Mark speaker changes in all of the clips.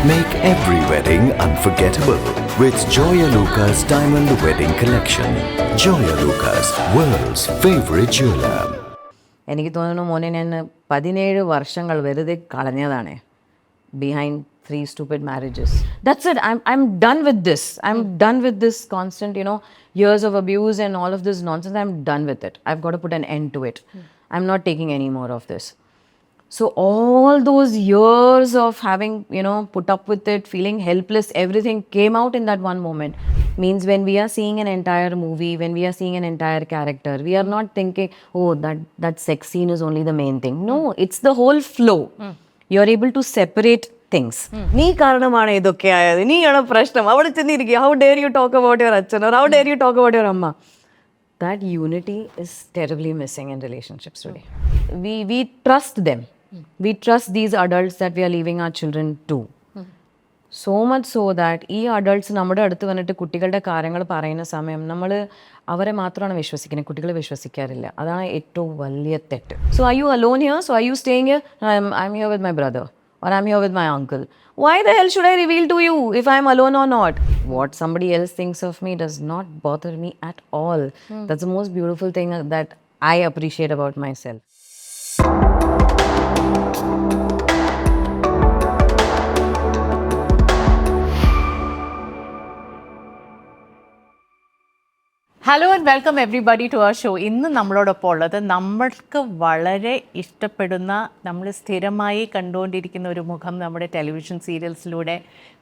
Speaker 1: Make every wedding unforgettable with Joya Lucas Diamond Wedding Collection. Joya Lucas, world's favorite jeweler.
Speaker 2: എനിക്ക് തോന്നുന്നു മോനെ ഞാൻ 17 വർഷങ്ങൾ വെറുതെ കളഞ്ഞതാണ് behind 3 stupid marriages. That's it. I'm done with this. I'm done with this constant, years of abuse and all of this nonsense. I'm done with it. I've got to put an end to it. I'm not taking any more of this. So all those years of having, put up with it, feeling helpless, everything came out in that one moment. Means when we are seeing an entire movie, when we are seeing an entire character, we are not thinking, oh, that sex scene is only the main thing. No, it's the whole flow. You're able to separate things. നീ കാരണമാണ് ഇതൊക്കെ ആയത്, നീയാണ് പ്രശ്നം, അവിടെ ചെന്നിരിക്കുക, how dare you talk about your അച്ഛൻ, or how dare you talk about your അമ്മ. That unity is terribly missing in relationships today. We trust them. We trust these adults that we are leaving our children to. So much so that ഈ adults നമ്മുടെ അടുത്ത് വന്നിട്ട് കുട്ടികളുടെ കാര്യങ്ങൾ പറയുന്ന സമയം നമ്മൾ അവരെ മാത്രമാണ് വിശ്വസിക്കുന്നത്, കുട്ടികളെ വിശ്വസിക്കാറില്ല. അതാണ് ഏറ്റവും വലിയ തെറ്റ്. So are you alone here? So are you staying here? I'm here with my brother or I'm here with my uncle. Why the hell should I reveal to you if I'm alone or not? What somebody else thinks of me does not bother me at all. That's the most beautiful thing that I appreciate about myself.
Speaker 3: Hello and welcome everybody to our show. ഇന്ന് നമ്മളോടൊപ്പം ഉള്ളത് നമ്മൾക്ക് വളരെ ഇഷ്ടപ്പെടുന്ന, നമ്മൾ സ്ഥിരമായി കണ്ടുകൊണ്ടിരിക്കുന്ന ഒരു മുഖം നമ്മുടെ ടെലിവിഷൻ സീരിയൽസിലൂടെ,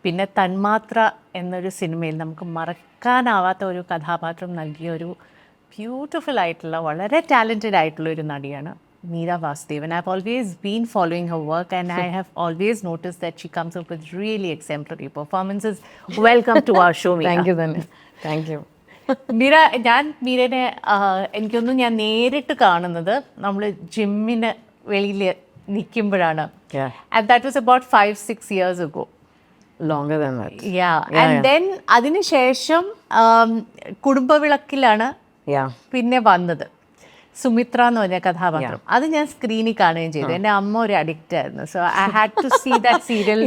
Speaker 3: പിന്നെ തന്മാത്ര എന്നൊരു സിനിമയിൽ നമുക്ക് മറക്കാനാവാത്ത ഒരു കഥാപാത്രം നൽകിയ ഒരു ബ്യൂട്ടിഫുൾ ആയിട്ടുള്ള, വളരെ ടാലൻറ്റഡ് ആയിട്ടുള്ള ഒരു നടിയാണ് Meera Vasudevan. I've always been following her work and I have always noticed that she comes up with really exemplary performances. Welcome to our show, Meera.
Speaker 2: Thank you, Dhanya. Thank you.
Speaker 3: ഞാൻ മീരനെ എനിക്കൊന്നും ഞാൻ നേരിട്ട് കാണുന്നത് നമ്മൾ ജിമ്മിന് വെളിയിൽ നിൽക്കുമ്പോഴാണ്. And that was about 5-6 years ago.
Speaker 2: Longer than that.
Speaker 3: And then അതിനുശേഷം കുടുംബവിളക്കിലാണ് പിന്നെ വന്നത്. സുമിത്ര എന്ന് പറഞ്ഞ കഥാപാത്രം, അത് ഞാൻ സ്ക്രീനിൽ കാണുകയും ചെയ്തു. എൻ്റെ അമ്മ ഒരു അഡിക്റ്റ് ആയിരുന്നു. So I had to see that serial.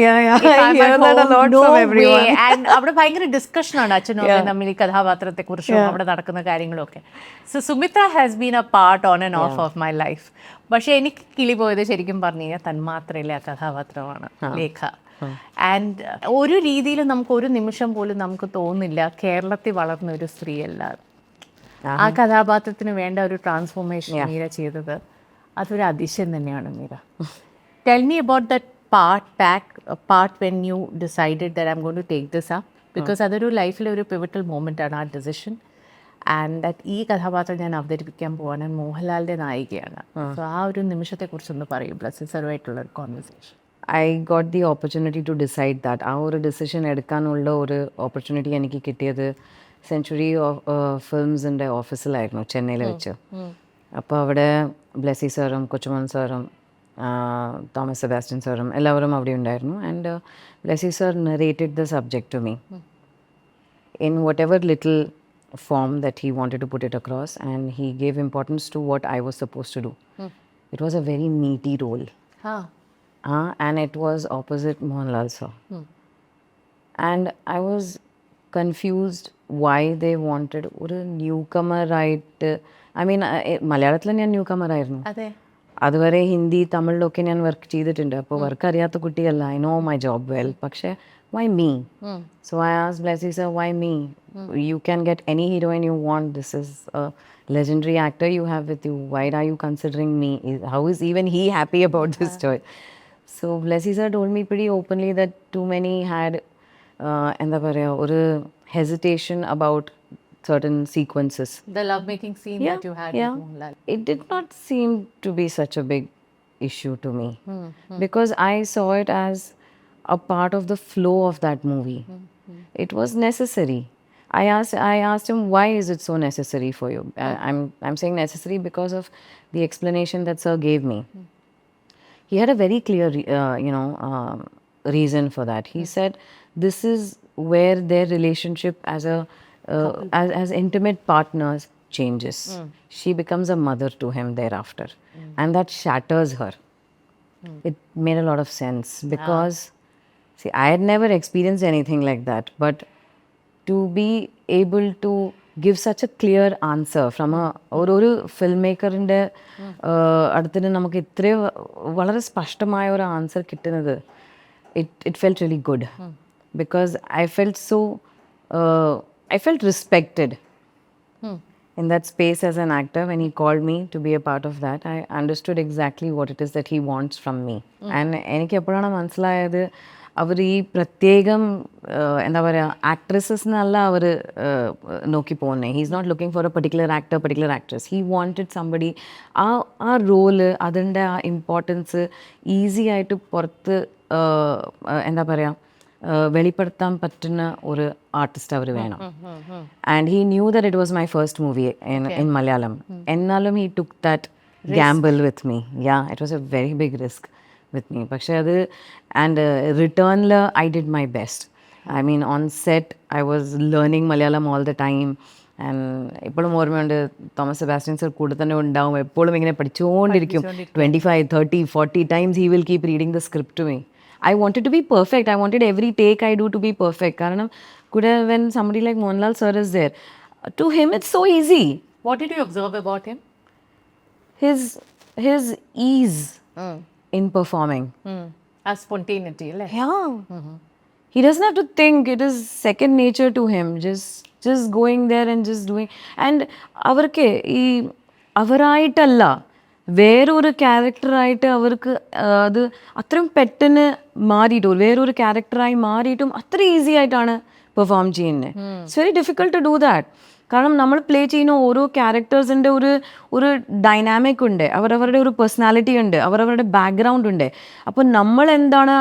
Speaker 3: And അവിടെ ഭയങ്കര ഡിസ്കഷനാണ് അച്ഛനും അമ്മയും തമ്മിൽ ഈ കഥാപാത്രത്തെ കുറിച്ചും അവിടെ നടക്കുന്ന കാര്യങ്ങളും ഒക്കെ. So Sumitra has been A part on and of of my life. പക്ഷേ എനിക്ക് കിളി പോയത് ശരിക്കും പറഞ്ഞു കഴിഞ്ഞാൽ തന്മാത്രയിലെ ആ കഥാപാത്രമാണ് ലേഖ. ആൻഡ് ഒരു രീതിയിലും നമുക്ക് ഒരു നിമിഷം പോലും നമുക്ക് തോന്നില്ല കേരളത്തിൽ വളർന്ന ഒരു സ്ത്രീയല്ല. ആ കഥാപാത്രത്തിന് വേണ്ട ഒരു ട്രാൻസ്ഫോർമേഷൻ മീര ചെയ്തത് അതൊരു അതിശയം തന്നെയാണ്. Meera, tell me about that part when you decided that I'm going to take this up, because അതൊരു ലൈഫിലെ ഒരു പിവറ്റൽ മൊമെൻ്റ് ആണ് ആ ഡിസിഷൻ. ആൻഡ് ദാറ്റ് ഈ കഥാപാത്രം ഞാൻ അവതരിപ്പിക്കാൻ പോവാണ്, മോഹൻലാലിൻ്റെ നായികയാണ്. സോ ആ ഒരു നിമിഷത്തെക്കുറിച്ചൊന്ന് പറയും, ബ്ലെസ്സി സാറുമായിട്ടുള്ള ഒരു conversation.
Speaker 2: I got the opportunity to decide that. ആ ഒരു ഡിസിഷൻ എടുക്കാനുള്ള ഒരു ഓപ്പർച്യൂണിറ്റി എനിക്ക് കിട്ടിയത് സെഞ്ച്വറി ഫിലിംസിൻ്റെ ഓഫീസിലായിരുന്നു, ചെന്നൈയിൽ വെച്ച്. അപ്പോൾ അവിടെ ബ്ലെസ്സി സാറും കൊച്ചുമോൻ സാറും തോമസ് സെബാസ്റ്റ്യൻ സാറും എല്ലാവരും അവിടെ ഉണ്ടായിരുന്നു. And Blessy sir narrated the subject to me in whatever little form that he wanted to put it across, and he gave importance to what I was supposed to do. It was a very meaty role. And it was opposite Mohanlal sir. And I was confused why they wanted ഒരു ന്യൂകമർ ആയിട്ട്. I mean മലയാളത്തിൽ ഞാൻ ന്യൂകമർ ആയിരുന്നു, അതുവരെ ഹിന്ദി തമിഴിലൊക്കെ ഞാൻ work ചെയ്തിട്ടുണ്ട്. അപ്പോൾ work അറിയാത്ത കുട്ടിയല്ല, I know my job well. പക്ഷേ why me? So I asked Blessy sir, why me? You can get any heroine you want. This is a legendary actor you have with you. Why are you considering me? How is even he happy about this choice? So Blessy sir told me pretty openly that too many had എന്താ പറയുക, ഒരു hesitation about certain sequences.
Speaker 3: The lovemaking scene that you had with Mohanlal.
Speaker 2: It did not seem to be such a big issue to me, because I saw it as a part of the flow of that movie. It was necessary. I asked him, why is it so necessary for you? I'm saying necessary because of the explanation that sir gave me. He had a very clear reason for that. He said this is where their relationship as intimate partners changes. She becomes a mother to him thereafter, and that shatters her. It made a lot of sense, because See, I had never experienced anything like that, but to be able to give such a clear answer from ഒരു ഫിൽമേക്കറിൻ്റെ അടുത്തിന് നമുക്ക് ഇത്രയും വളരെ സ്പഷ്ടമായ ഒരു answer കിട്ടുന്നത് it felt really good because I felt respected in that space as an actor. When he called me to be a part of that, I understood exactly what it is that he wants from me. And എനിക്ക് എപ്പോഴാണ് മനസ്സിലായത് അവർ ഈ പ്രത്യേകം എന്താ പറയുക actresses എന്നല്ല അവർ നോക്കി പോകുന്നത്. He is not looking for a particular actor particular actress. He wanted somebody ആ റോള് അതിൻ്റെ ആ ഇമ്പോർട്ടൻസ് ഈസി ആയിട്ട് പുറത്ത് എന്താ പറയുക വെളിപ്പെടുത്താൻ പറ്റുന്ന ഒരു ആർട്ടിസ്റ്റ് അവർ വേണം. And he knew that it was my first movie in Malayalam. എന്നാലും he took that gamble with me. It was a very big risk with me. പക്ഷേ അത് ആൻഡ് റിട്ടേണിൽ I did my best. I mean on set I was learning Malayalam all the time. And ഇപ്പോഴും ഓർമ്മയുണ്ട്, Thomas Sebastian sir കൂടെ തന്നെ ഉണ്ടാവും, എപ്പോഴും ഇങ്ങനെ പഠിച്ചുകൊണ്ടിരിക്കും. 25, 30, 40 times he will keep reading the script to me. I wanted to be perfect. I wanted every take I do to be perfect. കാരണം കൂടെ when somebody like Mohanlal sir is there, to him it's so easy.
Speaker 3: What did you observe about him?
Speaker 2: His ease in performing.
Speaker 3: A spontaneity, alle?
Speaker 2: Yeah. He doesn't have to think. It is second nature to him. Just going there and just doing. And avarke ee avarayittalla വേറൊരു ക്യാരക്ടറായിട്ട് അവർക്ക് അത് അത്രയും പെട്ടെന്ന് മാറിയിട്ടും വേറൊരു ക്യാരക്ടറായി മാറിയിട്ടും അത്ര easy ആയിട്ടാണ് perform ചെയ്യുന്നത്. It's very difficult to do that. കാരണം നമ്മൾ പ്ലേ ചെയ്യുന്ന ഓരോ ക്യാരക്ടേഴ്സിൻ്റെ ഒരു ഡൈനാമിക് ഉണ്ട്, അവരവരുടെ ഒരു പേഴ്സണാലിറ്റി ഉണ്ട്, അവരവരുടെ ബാക്ക്ഗ്രൗണ്ട് ഉണ്ട്. അപ്പോൾ നമ്മൾ എന്താണ്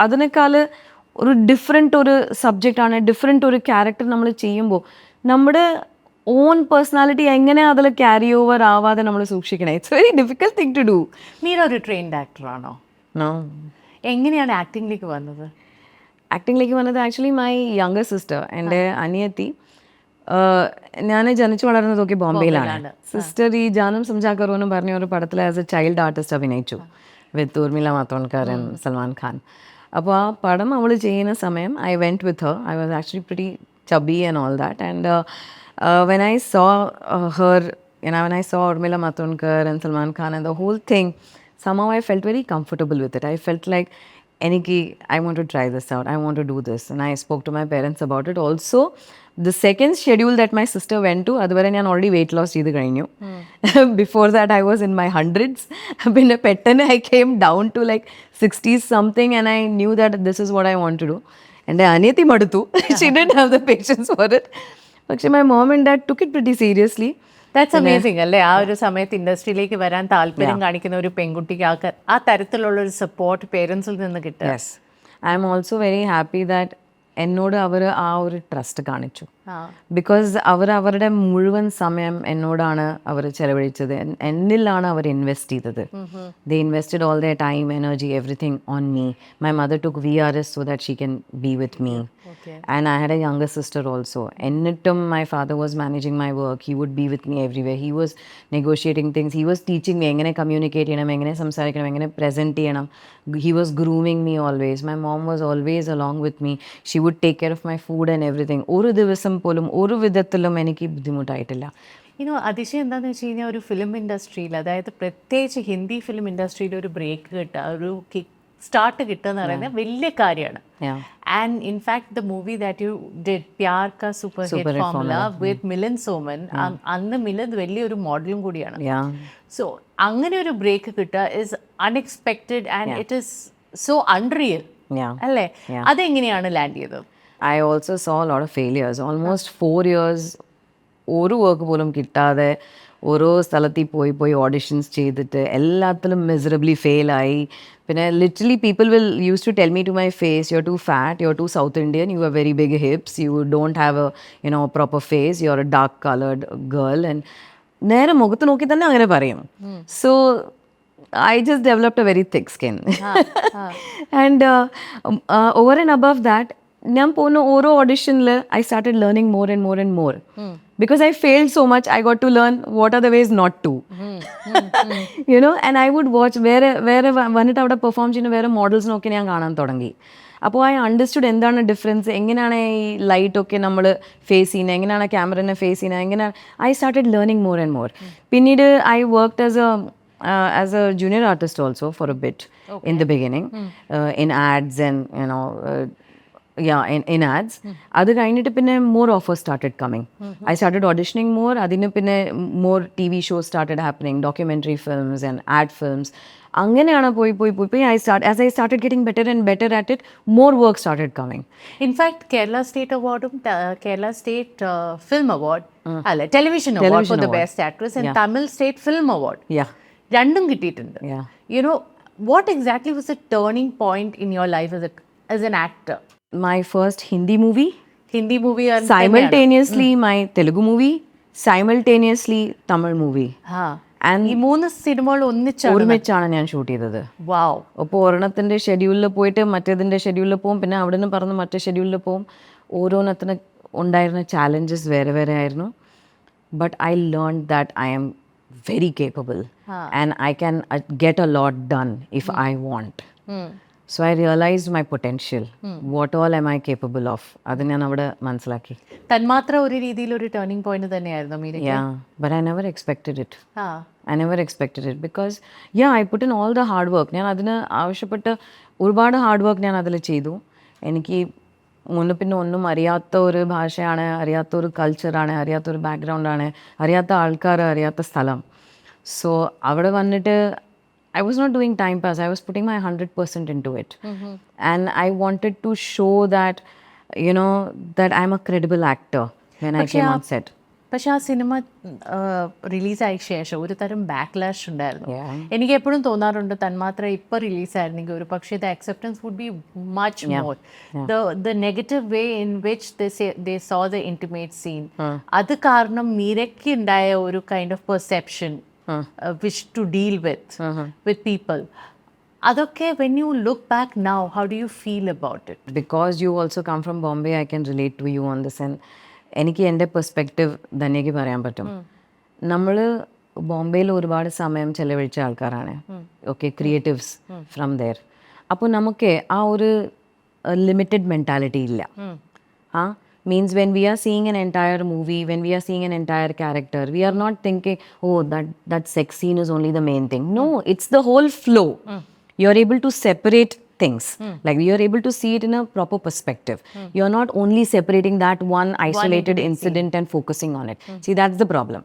Speaker 2: അതിനേക്കാൾ ഒരു ഡിഫറെൻ്റ് ഒരു സബ്ജക്റ്റാണ്, ഡിഫറെൻ്റ് ഒരു ക്യാരക്ടർ നമ്മൾ ചെയ്യുമ്പോൾ നമ്മുടെ ഓൺ പേഴ്സണാലിറ്റി എങ്ങനെ അതിൽ ക്യാരി ഓവർ ആവാതെ നമ്മൾ സൂക്ഷിക്കണേ. It's very difficult thing to do.
Speaker 3: Meera ഒരു ട്രെയിൻഡ് ആക്ടറാണോ?
Speaker 2: നോ.
Speaker 3: എങ്ങനെയാണ് ആക്ടിങ്ങിലേക്ക് വന്നത്?
Speaker 2: ആക്ടിങ്ങിലേക്ക് വന്നത് ആക്ച്വലി മൈ യങ്ങർ സിസ്റ്റർ, എൻ്റെ അനിയത്തി. ഞാൻ ജനിച്ചു വളർന്നതൊക്കെ ബോംബെയിലാണ്. സിസ്റ്റർ ഈ ജാനം സംജാക്കറോ എന്ന് പറഞ്ഞ ഒരു പടത്തിൽ ആസ് എ ചൈൽഡ് ആർട്ടിസ്റ്റ് അഭിനയിച്ചു വിത്ത് ഊർമിള മാത്തോൺകർ ആൻഡ് സൽമാൻ ഖാൻ. അപ്പോൾ ആ പടം അവൾ ചെയ്യുന്ന സമയം I went with her. I was actually pretty chubby and all that. And when I saw her, when I saw Urmila Matondkar and Salman Khan and the whole thing, somehow I felt very comfortable with it. I felt like, I want to try this out. I want to do this. And I spoke to my parents about it. Also, the second schedule that my sister went to, അതുവരെ ഞാൻ already wait loss ചെയ്ത് കഴിഞ്ഞു. Before that I was in my hundreds. പിന്നെ പെട്ടെന്ന് I came down to like 60s something and I knew that this is what I want to do. എൻ്റെ അനിയത്തി മടുത്തു. She didn't have the patience for it. പക്ഷേ my mom and dad took it pretty seriously.
Speaker 3: That's amazing അല്ലേ? ആ ഒരു സമയത്ത് ഇൻഡസ്ട്രിയിലേക്ക് വരാൻ താല്പര്യം കാണിക്കുന്ന ഒരു പെൺകുട്ടിക്ക് ആ തരത്തിലുള്ള ഒരു സപ്പോർട്ട് പേരൻസിൽ നിന്ന് കിട്ടുക.
Speaker 2: Yes, I am also very happy that എന്നോട് അവർ ആ ഒരു ട്രസ്റ്റ് കാണിച്ചു. ബിക്കോസ് അവരുടെ മുഴുവൻ സമയം എന്നോടാണ് അവർ ചെലവഴിച്ചത്, എന്നിലാണ് അവർ ഇൻവെസ്റ്റ് ചെയ്തത്. They invested all their time, energy, everything on me. My mother took VRS so that she can be with me. And I had a younger sister also. എന്നിട്ടും my father was managing my work. He would be with me everywhere. He was negotiating things. He was teaching me എങ്ങനെ communicate ചെയ്യണം, എങ്ങനെ സംസാരിക്കണം, എങ്ങനെ present ചെയ്യണം. He was grooming me always. My mom was always along with me. She would take care of my food and everything. ഒരു ദിവസം പോലും ഒരു വിധത്തിലും എനിക്ക് ബുദ്ധിമുട്ടായിട്ടില്ല.
Speaker 3: അതിശയം എന്താണെന്ന് വെച്ച് കഴിഞ്ഞാൽ ഒരു ഫിലിം ഇൻഡസ്ട്രിയിൽ, അതായത് പ്രത്യേകിച്ച് ഹിന്ദി ഫിലിം ഇൻഡസ്ട്രിയിൽ ഒരു ബ്രേക്ക് കിട്ടുക, ഒരു സ്റ്റാർട്ട് കിട്ടുക എന്ന് പറയുന്നത് വലിയ കാര്യമാണ്. And in fact the movie that you did, Pyaar Ka superhit formula with Milind Soman, അന്ന് മിലിന്ദ് വലിയൊരു മോഡലും കൂടിയാണ്. സോ അങ്ങനെ ഒരു ബ്രേക്ക് കിട്ടുക is unexpected and it is so unreal അല്ലേ? അതെങ്ങനെയാണ് ലാൻഡ് ചെയ്തത്?
Speaker 2: I also saw a lot of failures. Almost 4 years ഒരു വർക്ക് പോലും കിട്ടാതെ ഓരോ സ്ഥലത്തിൽ പോയി ഓഡിഷൻസ് ചെയ്തിട്ട് എല്ലാത്തിലും മിസറബിളി ഫെയിലായി. പിന്നെ literally people will use to tell me to my face, you are too fat, you are too south Indian, you are very big hips, you don't have a proper face, you are a dark coloured girl. And നേരെ മുഖത്ത് നോക്കി തന്നെ അങ്ങനെ പറയും. So I just developed a very thick skin. And over and above that, ഞാൻ പോകുന്ന ഓരോ ഓഡിഷനിൽ I started learning more and more and more. Because I failed so much, I got to learn what are the ways not to. You know, and I would watch where വന്നിട്ട് അവിടെ perform ചെയ്യുന്ന വേറെ മോഡൽസിനൊക്കെ ഞാൻ കാണാൻ തുടങ്ങി. അപ്പോൾ I understood എന്താണ് difference, എങ്ങനെയാണ് ഈ ലൈറ്റൊക്കെ നമ്മൾ ഫേസ് ചെയ്യുന്നത്, എങ്ങനെയാണ് ക്യാമറനെ ഫേസ് ചെയ്യുന്നത്, എങ്ങനെയാണ് I started learning more and more. പിന്നീട് I worked as a junior artist also for a bit in the beginning, in ads and in ads. അത് കഴിഞ്ഞിട്ട് പിന്നെ more offers started coming. I started auditioning more. അതിന് പിന്നെ more TV shows started happening, documentary films and ad films. അങ്ങനെയാണ് പോയി as I started getting better and better at it, more work started coming.
Speaker 3: In fact, Kerala State Awardum, Kerala State Film Award, അല്ല television award for the best actress, and Tamil State Film Award.
Speaker 2: Yeah.
Speaker 3: രണ്ടും കിട്ടിയിട്ടുണ്ട്. You know, what exactly was the turning point in your life as an actor?
Speaker 2: My first Hindi movie. Simultaneously my Telugu movie. Simultaneously Tamil movie.
Speaker 3: ഈ 3 സിനിമകൾ
Speaker 2: ഒരുമിച്ചാണ് ഞാൻ shoot ചെയ്തത്.
Speaker 3: വാവ്.
Speaker 2: അപ്പോൾ ഒരെണ്ണത്തിൻ്റെ ഷെഡ്യൂളിൽ പോയിട്ട് മറ്റേതിൻ്റെ ഷെഡ്യൂളിൽ പോകും, പിന്നെ അവിടെ നിന്ന് പറഞ്ഞ് മറ്റേ ഷെഡ്യൂളിൽ പോകും. ഓരോന്നത്തിന് ഉണ്ടായിരുന്ന ചാലഞ്ചസ് വേറെ വേറെ ആയിരുന്നു. But I learn that I M very capable and I can get a lot done if I want. So I realized my potential. What all am I capable of? അത് ഞാൻ അവിടെ മനസ്സിലാക്കി.
Speaker 3: തന്മാത്ര ഒരു രീതിയിൽ ഒരു ടേണിംഗ് പോയിന്റ് തന്നെയായിരുന്നു മീരയ്ക്ക്.
Speaker 2: Yeah, but I never expected it. I never expected it because I put in all the hard work. ഞാൻ അതിന് ആവശ്യപ്പെട്ട ഒരുപാട് ഹാർഡ് വർക്ക് ഞാൻ അതിൽ ചെയ്തു. എനിക്ക് മുന്നേ പിന്നെ ഒന്നും അറിയാത്ത ഒരു ഭാഷയാണ്, അറിയാത്ത ഒരു കൾച്ചറാണ്, അറിയാത്തൊരു ബാക്ക്ഗ്രൗണ്ടാണ്, അറിയാത്ത ആൾക്കാർ, അറിയാത്ത സ്ഥലം. സോ അവിടെ വന്നിട്ട് I was not doing time pass. I was putting my 100% into it. And I wanted to show that, that I'm a credible actor when I came on set.
Speaker 3: പക്ഷെ ആ സിനിമ റിലീസായ ശേഷം ഒരു തരം ബാക്ക്ലാഷ് ഉണ്ടായിരുന്നു. എനിക്ക് എപ്പോഴും തോന്നാറുണ്ട് തന്മാത്ര ഇപ്പോൾ റിലീസായിരുന്നെങ്കിൽ ഒരു പക്ഷേ the acceptance would be much more. The negative way in which they saw the intimate scene, അത് കാരണം മീരയ്ക്ക് ഉണ്ടായ ഒരു kind of perception which to deal with people. Adokke, when you look back now, how do you feel about it?
Speaker 2: Because you also come from Bombay, I can relate to you on this. And എനിക്ക് എൻ്റെ perspective ധന്യയ്ക്ക് പറയാൻ പറ്റും. നമ്മൾ ബോംബെയിൽ ഒരുപാട് സമയം ചെലവഴിച്ച ആൾക്കാരാണ്, ഓക്കെ, ക്രിയേറ്റീവ്സ് ഫ്രം ദെയർ. അപ്പോൾ നമുക്ക് ആ ഒരു ലിമിറ്റഡ് മെൻറ്റാലിറ്റി ഇല്ല. Means when we are seeing an entire movie, when we are seeing an entire character, we are not thinking, oh, that sex scene is only the main thing. No, it's the whole flow. You're able to separate things. Like you're able to see it in a proper perspective. You're not only separating that one isolated incident and focusing on it. See, that's the problem.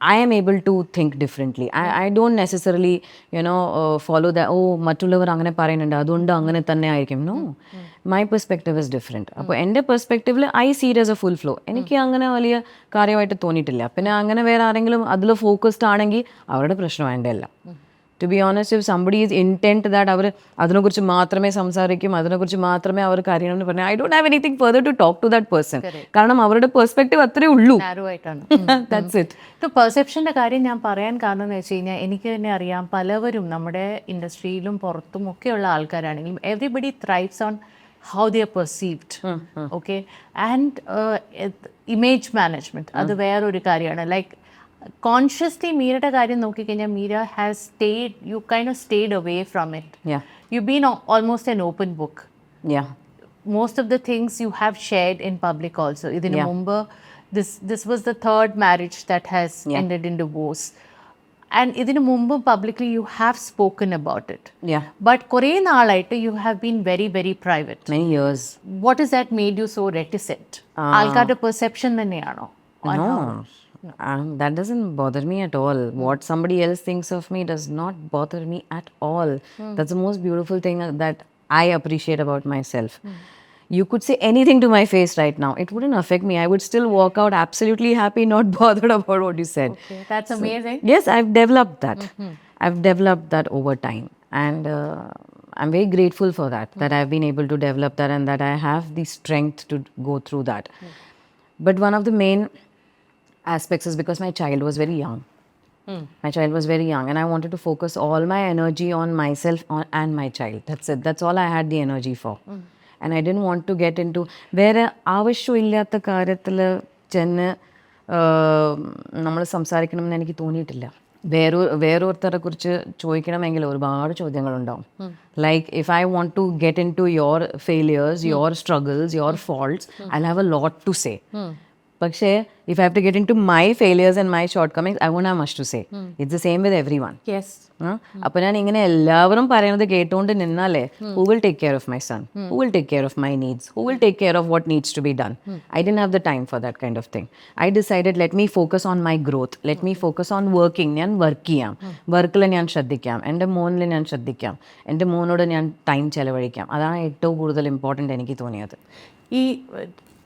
Speaker 2: I am able to think differently. I don't necessarily, follow that, oh, മറ്റുള്ളവർ അങ്ങനെ പറയുന്നുണ്ട് അതുകൊണ്ട് അങ്ങനെ തന്നെ ആയിരിക്കും. No, my perspective is different. അപ്പോൾ എൻ്റെ പെർസ്പെക്റ്റീവിൽ I see it as a full flow. എനിക്ക് അങ്ങനെ വലിയ കാര്യമായിട്ട് തോന്നിയിട്ടില്ല. പിന്നെ അങ്ങനെ വേറെ ആരെങ്കിലും അതിൽ ഫോക്കസ്ഡ് ആണെങ്കിൽ അവരുടെ പ്രശ്നം എൻ്റെ അല്ല. To be honest, if somebody is intent that അവർ അതിനെക്കുറിച്ച് മാത്രമേ സംസാരിക്കും, അതിനെക്കുറിച്ച് മാത്രമേ അവർ കാര്യങ്ങളെന്ന് പറഞ്ഞാൽ, I don't have anything further to talk to that person. കാരണം അവരുടെ പെർസ്പെക്റ്റീവ് അത്രേ ഉള്ളൂ. That's it.
Speaker 3: ഇപ്പോൾ പെർസെപ്ഷൻ്റെ കാര്യം ഞാൻ പറയാൻ കാരണം എന്ന് വെച്ച് കഴിഞ്ഞാൽ എനിക്ക് തന്നെ അറിയാം, പലവരും നമ്മുടെ ഇൻഡസ്ട്രിയിലും പുറത്തും ഒക്കെയുള്ള ആൾക്കാരാണെങ്കിലും everybody ത്രൈവ്സ് on how they are perceived. Okay, and image management അത് വേറൊരു കാര്യമാണ്. ലൈക്ക് കോൺഷ്യസ്ലി മീരയുടെ കാര്യം നോക്കിക്കഴിഞ്ഞാൽ Meera has stayed, you kind of stayed away from it. You been almost an open book. Most of the things you have shared in public also. ഇതിന് മുമ്പ് this was the third marriage that has ended in divorce. And ഇതിന് മുമ്പ് publicly you have spoken about it. But കുറേ നാളായിട്ട് you have been very very private.
Speaker 2: Many years.
Speaker 3: What has that made you so reticent? ആൾക്കാരുടെ perception തന്നെയാണോ?
Speaker 2: No. That doesn't bother me at all. What somebody else thinks of me does not bother me at all. That's the most beautiful thing that I appreciate about myself. You could say anything to my face right now. It wouldn't affect me. I would still walk out absolutely happy, not bothered about what you said.
Speaker 3: Okay, that's amazing.
Speaker 2: Yes, I've developed that. I've developed that over time. And I'm very grateful for that, that I've been able to develop that and that I have the strength to go through that. But one of the main aspects is because my child was very young. My child was very young and I wanted to focus all my energy on myself and my child. That's it. That's all I had the energy for. And I didn't want to get into വേറെ ആവശ്യമില്ലാത്ത കാര്യത്തിൽ ചെന്ന് നമ്മൾ സംസാരിക്കണമെന്ന് എനിക്ക് തോന്നിയിട്ടില്ല. വേറൊരുത്തരെ കുറിച്ച് ചോദിക്കണമെങ്കിൽ ഒരുപാട് ചോദ്യങ്ങളുണ്ടാവും. Like if I want to get in to your failures, your struggles, your faults, I have a lot to say. പക്ഷേ if I have to get in to my failures and my shortcomings, I won't have much to say. It's the same with everyone. അപ്പോൾ ഞാൻ ഇങ്ങനെ എല്ലാവരും പറയുന്നത് കേട്ടുകൊണ്ട് നിന്നാലേ, who will take care of my son, who will take care of my needs, who will take care of what needs to be done. I didn't have the time for that kind of thing. I decided let me focus on my growth, let me focus on working. ഞാൻ work ചെയ്യാം, വർക്കിൽ ഞാൻ ശ്രദ്ധിക്കാം, എൻ്റെ മോനിൽ ഞാൻ ശ്രദ്ധിക്കാം, എൻ്റെ മോനോട് ഞാൻ ടൈം ചെലവഴിക്കാം. അതാണ് ഏറ്റവും കൂടുതൽ ഇമ്പോർട്ടൻ്റ് എനിക്ക് തോന്നിയത്.
Speaker 3: ഈ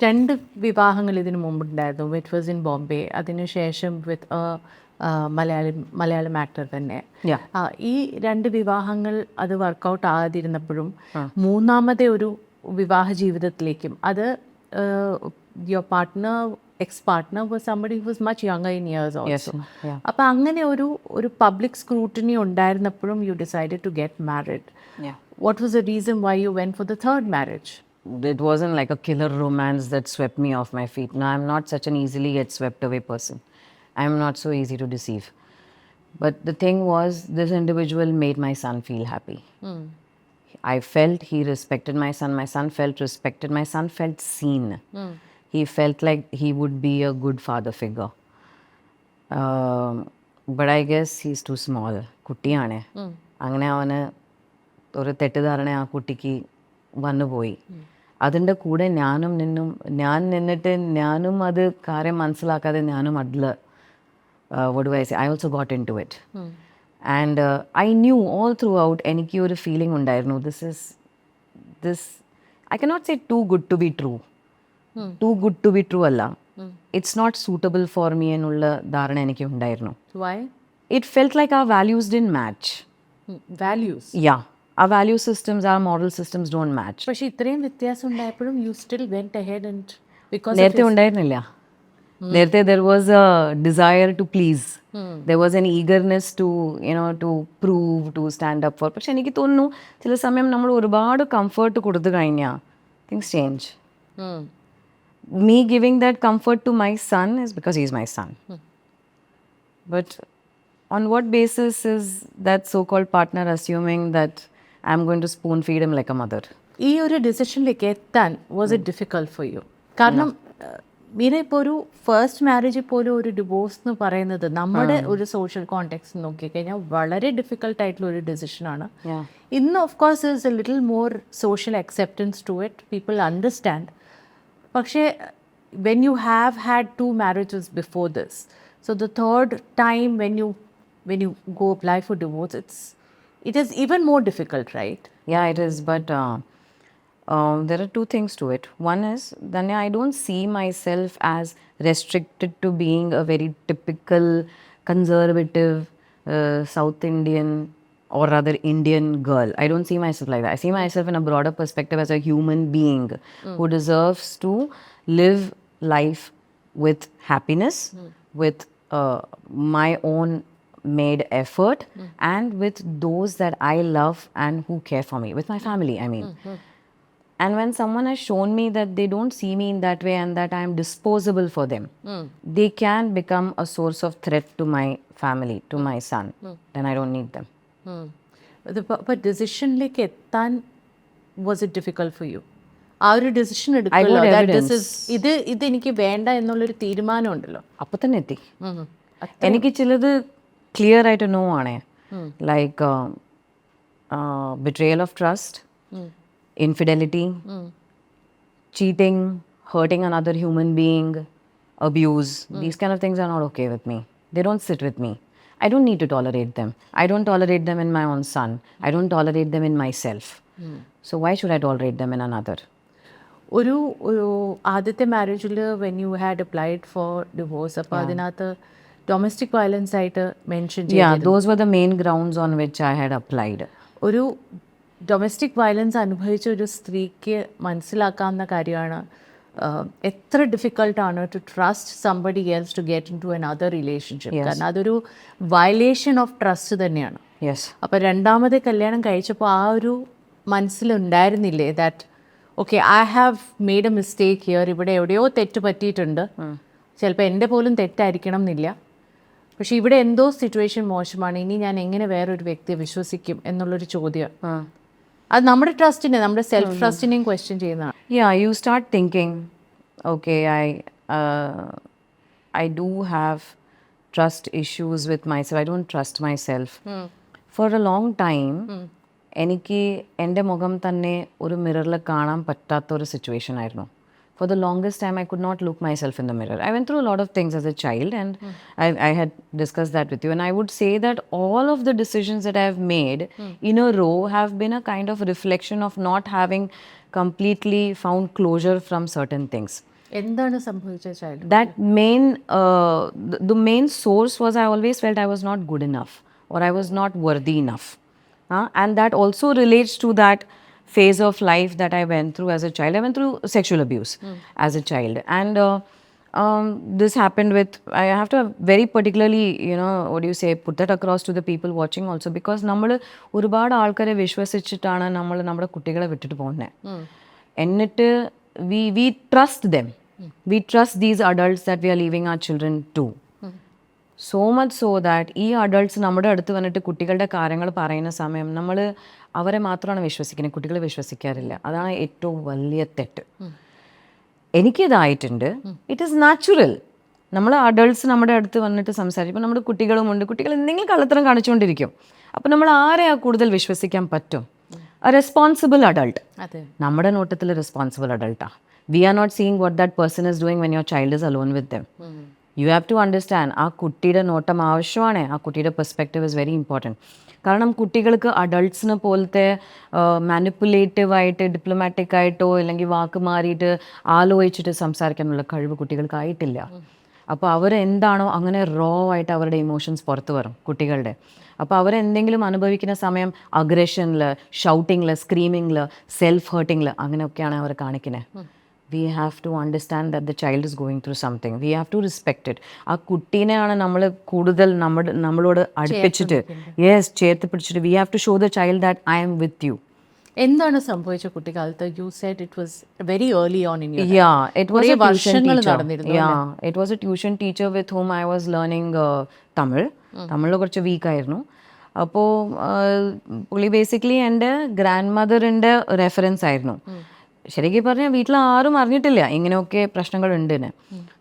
Speaker 3: 2 വിവാഹങ്ങൾ ഇതിനു മുമ്പുണ്ടായിരുന്നു. വിറ്റ് വാസ് ഇൻ ബോംബെ, അതിനുശേഷം വിത്ത് മലയാളം ആക്ടർ തന്നെ. ഈ 2 വിവാഹങ്ങൾ അത് വർക്കൗട്ട് ആകാതിരുന്നപ്പോഴും മൂന്നാമത്തെ ഒരു വിവാഹ ജീവിതത്തിലേക്കും, അത് your partner, ex partner was somebody who was much younger in years also. അപ്പോൾ അങ്ങനെ ഒരു പബ്ലിക് സ്ക്രൂട്ടിനി ഉണ്ടായിരുന്നപ്പോഴും you decided to get married. What was the reason why you went for the third marriage?
Speaker 2: It wasn't like a killer romance that swept me off my feet. No, I'm not such an easily get swept away person. I'm not so easy to deceive. But the thing was, this individual made my son feel happy. I felt he respected my son. My son felt respected. My son felt seen. He felt like he would be a good father figure. But I guess he's too small. കുട്ടിയാണ്. അങ്ങനെ അവന് ഒരു തെറ്റിദ്ധാരണ ആ കുട്ടിക്ക് വന്നുപോയി. അതിൻ്റെ കൂടെ ഞാൻ നിന്നിട്ട് ഞാനും അത് കാര്യം മനസ്സിലാക്കാതെ ഞാനും അതിൽ what do I say, I also got into it. And I knew all throughout എനിക്ക് ഒരു ഫീലിംഗ് ഉണ്ടായിരുന്നു, this I cannot say too good to be true. Too good to be true അല്ല, it's not suitable for me എന്നുള്ള ധാരണ എനിക്ക് ഉണ്ടായിരുന്നു.
Speaker 3: Why?
Speaker 2: It felt like our values didn't match.
Speaker 3: Values?
Speaker 2: Yeah. Our value systems, our moral systems don't match.
Speaker 3: പക്ഷേ ഇത്രയും വ്യത്യാസം ഉണ്ടായപ്പോഴും you still went ahead and because
Speaker 2: നേരത്തെ ഉണ്ടായിരുന്നില്ല. നേരത്തെ there was a desire to please. There was an eagerness to, to prove, to stand up for. പക്ഷെ എനിക്ക് തോന്നുന്നു ചില സമയം നമ്മൾ ഒരുപാട് കംഫർട്ട് കൊടുത്തു കഴിഞ്ഞാൽ things change. Me giving that comfort to my son is because he's my son. But on what basis is that so-called partner assuming that I'm going to spoon feed him like a mother?
Speaker 3: ഈ ഒരു ഡിസിഷനിലേക്ക് എത്താൻ was it difficult for you? കാരണം മീര ഇപ്പോൾ ഒരു first മാരേജിൽ പോലും ഒരു divorce എന്ന് പറയുന്നത് നമ്മുടെ ഒരു സോഷ്യൽ കോണ്ടെക്സ്റ്റ് നോക്കിക്കഴിഞ്ഞാൽ വളരെ ഡിഫിക്കൽട്ടായിട്ടുള്ള ഒരു ഡിസിഷനാണ്. ഇന്ന് of course is a little more social acceptance to it, people understand. പക്ഷേ when you have had 2 marriages before this, so the third time when you go apply for divorce, it is even more difficult, right?
Speaker 2: Yeah, it is, but there are 2 things to it. One is, Dhanya, I don't see myself as restricted to being a very typical conservative South Indian or rather Indian girl. I don't see myself like that. I see myself in a broader perspective as a human being who deserves to live life with happiness, with my own made effort, and with those that I love and who care for me, with my family, I mean. And when someone has shown me that they don't see me in that way and that I am disposable for them, they can become a source of threat to my family, to my son, then I don't need them.
Speaker 3: But decisionലേക്ക് എത്താൻ was it difficult for you? ആ ഒരു decision എടുക്കുമല്ലോ, ഇത് എനിക്ക് വേണ്ട എന്നുള്ളൊരു തീരുമാനം ഉണ്ടല്ലോ,
Speaker 2: അപ്പോൾ തന്നെ എത്തി. എനിക്ക് ചിലത് ക്ലിയർ ആയിട്ട് നോ ആണ്, like betrayal of trust, infidelity, cheating, hurting another human being, abuse. These kind of things are not okay with me. They don't sit with me. I don't need to tolerate them. I don't tolerate them in my own son. I don't tolerate them in myself. So why should I tolerate them in another?
Speaker 3: ഒരു ആദ്യത്തെ മാരേജിൽ when you had applied for divorce, അപ്പോൾ അതിനകത്ത് domestic violence ആയിട്ട് mention ചെയ്തു.
Speaker 2: Yeah, those were the main grounds on which I had applied.
Speaker 3: ഒരു domestic violence അനുഭവിച്ച ഒരു സ്ത്രീക്ക് മനസ്സിലാക്കാവുന്ന കാര്യമാണ് എത്ര ഡിഫിക്കൾട്ടാണ് to trust somebody else to get in to another relationship. കാരണം അതൊരു വയലേഷൻ ഓഫ് ട്രസ്റ്റ് തന്നെയാണ്. അപ്പോൾ രണ്ടാമത് കല്യാണം കഴിച്ചപ്പോൾ ആ ഒരു മനസ്സിലുണ്ടായിരുന്നില്ലേ that okay I have made a mistake here, ഇവിടെ എവിടെയോ തെറ്റ് പറ്റിയിട്ടുണ്ട്, ചിലപ്പോൾ എൻ്റെ പോലും തെറ്റായിരിക്കണം എന്നില്ല. പക്ഷെ ഇവിടെ എന്തോ സിറ്റുവേഷൻ മോശമാണ്, ഇനി ഞാൻ എങ്ങനെ വേറൊരു വ്യക്തിയെ വിശ്വസിക്കും എന്നുള്ളൊരു ചോദ്യം. അത് നമ്മുടെ ട്രസ്റ്റിനെ, നമ്മുടെ സെൽഫ് ട്രസ്റ്റിനെയും ക്വസ്റ്റ്യൻ ചെയ്യുന്നതാണ്.
Speaker 2: Yeah, you start thinking, okay, I do have trust issues with myself. I don't trust myself. For a long time, എനിക്ക് എൻ്റെ മുഖം തന്നെ ഒരു മിററിൽ കാണാൻ പറ്റാത്ത ഒരു സിറ്റുവേഷൻ ആയിരുന്നു. For the longest time, I could not look myself in the mirror. I went through a lot of things as a child, and I had discussed that with you. And I would say that all of the decisions that I have made in a row have been a kind of reflection of not having completely found closure from certain things.
Speaker 3: എന്താണ് സംഭവിച്ച child?
Speaker 2: That the main source was I always felt I was not good enough or I was not worthy enough. And that also relates to that phase of life that I went through as a child. I went through sexual abuse as a child. And this happened with, I have to very particularly, what do you say, put that across to the people watching also, because നമ്മൾ ഒരുപാട് ആൾക്കാരെ വിശ്വസിച്ചിട്ടാണ് നമ്മൾ നമ്മുടെ കുട്ടികളെ വിട്ടിട്ട് പോകുന്നത്. എന്നിട്ട് we trust them. We trust these adults that we are leaving our children to. So much so that ഈ അഡൾട്ട്സ് നമ്മുടെ അടുത്ത് വന്നിട്ട് കുട്ടികളുടെ കാര്യങ്ങൾ പറയുന്ന സമയം നമ്മൾ അവരെ മാത്രമാണ് വിശ്വസിക്കുന്നത്, കുട്ടികളെ വിശ്വസിക്കാറില്ല. അതാണ് ഏറ്റവും വലിയ തെറ്റ്. എനിക്കിതായിട്ടുണ്ട്. It is natural. നമ്മൾ അഡൾട്ട്സ് നമ്മുടെ അടുത്ത് വന്നിട്ട് സംസാരിക്കും. നമ്മുടെ കുട്ടികളുമുണ്ട്, കുട്ടികൾ എന്തെങ്കിലും കള്ളത്തരം കാണിച്ചുകൊണ്ടിരിക്കും. അപ്പോൾ നമ്മൾ ആരെയാ കൂടുതൽ വിശ്വസിക്കാൻ പറ്റും? A responsible adult. നമ്മുടെ നോട്ടത്തിൽ responsible അഡൾട്ടാ. We are not seeing what that person is doing when your child is alone with them. You have to understand, ആ കുട്ടിയുടെ നോട്ടം ആവശ്യമാണ്. ആ കുട്ടിയുടെ പെർസ്പെക്റ്റീവ് ഇസ് വെരി ഇമ്പോർട്ടൻറ്റ്. കാരണം കുട്ടികൾക്ക് അഡൾട്ട്സിനെ പോലത്തെ മാനിപ്പുലേറ്റീവായിട്ട് ഡിപ്ലോമാറ്റിക് ആയിട്ടോ അല്ലെങ്കിൽ വാക്ക് മാറിയിട്ട് ആലോചിച്ചിട്ട് സംസാരിക്കാനുള്ള കഴിവ് കുട്ടികൾക്കായിട്ടില്ല. അപ്പോൾ അവരെന്താണോ അങ്ങനെ റോ ആയിട്ട് അവരുടെ ഇമോഷൻസ് പുറത്ത് വരും കുട്ടികളുടെ. അപ്പോൾ അവരെന്തെങ്കിലും അനുഭവിക്കുന്ന സമയം അഗ്രഷനിൽ, ഷൗട്ടിങ്ങിൽ, സ്ക്രീമിങ്ങിൽ, സെൽഫ് ഹേർട്ടിങ്ങിൽ അങ്ങനെയൊക്കെയാണ് അവർ കാണിക്കുന്നത്. We have to understand that the child is going through something. We have to respect it. ആ കുട്ടീനെയാണ് നമ്മൾ കൂടുതൽ നമ്മളോട് അടുപ്പിച്ചിട്ട് ചേർത്ത് പിടിച്ചിട്ട് we have to show the child that I am with you.
Speaker 3: എന്താണ് സംഭവിച്ച കുട്ടിക്കാലത്ത്? You said it was very early on in your life.
Speaker 2: Yeah, it was a tuition teacher.
Speaker 3: Yeah,
Speaker 2: it was a tuition teacher with whom I was learning Tamil. തമിഴിൽ കുറച്ച് വീക്കായിരുന്നു. അപ്പോൾ പുള്ളി basically എൻ്റെ grand മദറിൻ്റെ reference ആയിരുന്നു. ശരിക്കും പറഞ്ഞാൽ വീട്ടിൽ ആരും അറിഞ്ഞിട്ടില്ല ഇങ്ങനെയൊക്കെ പ്രശ്നങ്ങളുണ്ടെന്ന്.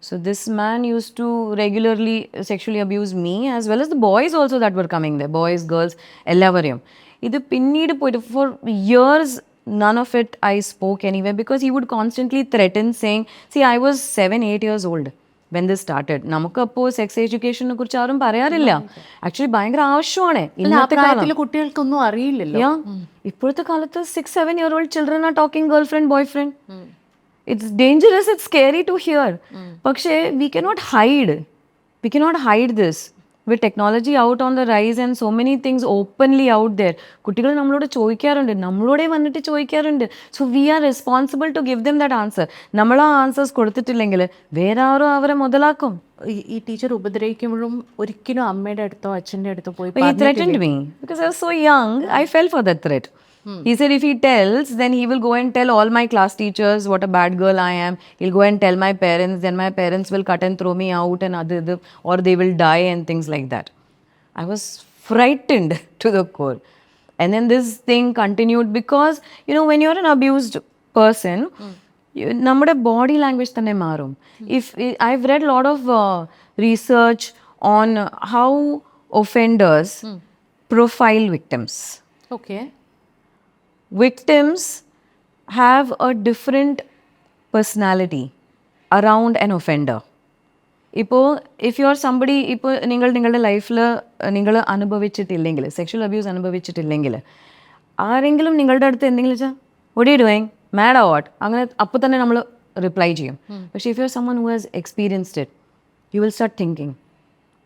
Speaker 2: So this man use to regularly sexually abuse me as well as the boys also that were coming the boys girls എല്ലാവരെയും. ഇത് പിന്നീട് പോയിട്ട് for years none of it I spoke anywhere because he would constantly threaten saying, see, I was 7-8 years old when this started. നമുക്കപ്പോൾ sex എഡ്യൂക്കേഷനെ കുറിച്ച് ആരും പറയാറില്ല. Actually ഭയങ്കര ആവശ്യമാണ്. ഇന്നത്തെ കാലത്തിൽ
Speaker 3: കുട്ടികൾക്കൊന്നും അറിയില്ലല്ലോ.
Speaker 2: ഇപ്പോഴത്തെ കാലത്ത് 6-7-year-old children are talking girlfriend, boyfriend. It's dangerous, it's scary to hear. പക്ഷേ we cannot hide this. With technology out on the rise and so many things openly out there, കുട്ടികൾ നമ്മളോട് ചോദിക്കാറുണ്ട്, നമ്മളോടെ വന്നിട്ട് ചോദിക്കാറുണ്ട്. So we are responsible to give them that answer. നമ്മൾ ആ answers കൊടുത്തിട്ടില്ലെങ്കിൽ വേറെ ആരോ അവരെ മുതലാക്കും.
Speaker 3: ഈ ടീച്ചർ ഉപദ്രവിക്കുമ്പോഴും ഒരിക്കലും അമ്മയുടെ അടുത്തോ അച്ഛൻ്റെ അടുത്തോ പോയി
Speaker 2: he threatened me because I was so young. I fell for that threat. He said if he tells, then he will go and tell all my class teachers what a bad girl I am. He'll go and tell my parents, then my parents will cut and throw me out and other or they will die and things like that. I was frightened to the core. And then this thing continued because, when you're an abused person, നമ്മുടെ body language തന്നെ മാറും. I've read a lot of research on how offenders profile victims.
Speaker 3: Okay.
Speaker 2: Victims have a different personality around an offender. ഇപ്പോൾ if you are somebody, ഇപ്പോൾ നിങ്ങളുടെ ലൈഫിൽ നിങ്ങൾ അനുഭവിച്ചിട്ടില്ലെങ്കിൽ, sexual abuse അനുഭവിച്ചിട്ടില്ലെങ്കിൽ, ആരെങ്കിലും നിങ്ങളുടെ അടുത്ത് എന്തെങ്കിലും വെച്ചാൽ what are you doing? Mad or what? അങ്ങനെ അപ്പോൾ തന്നെ നമ്മൾ റിപ്ലൈ ചെയ്യും. പക്ഷേ if you are someone who has experienced it, you will start thinking,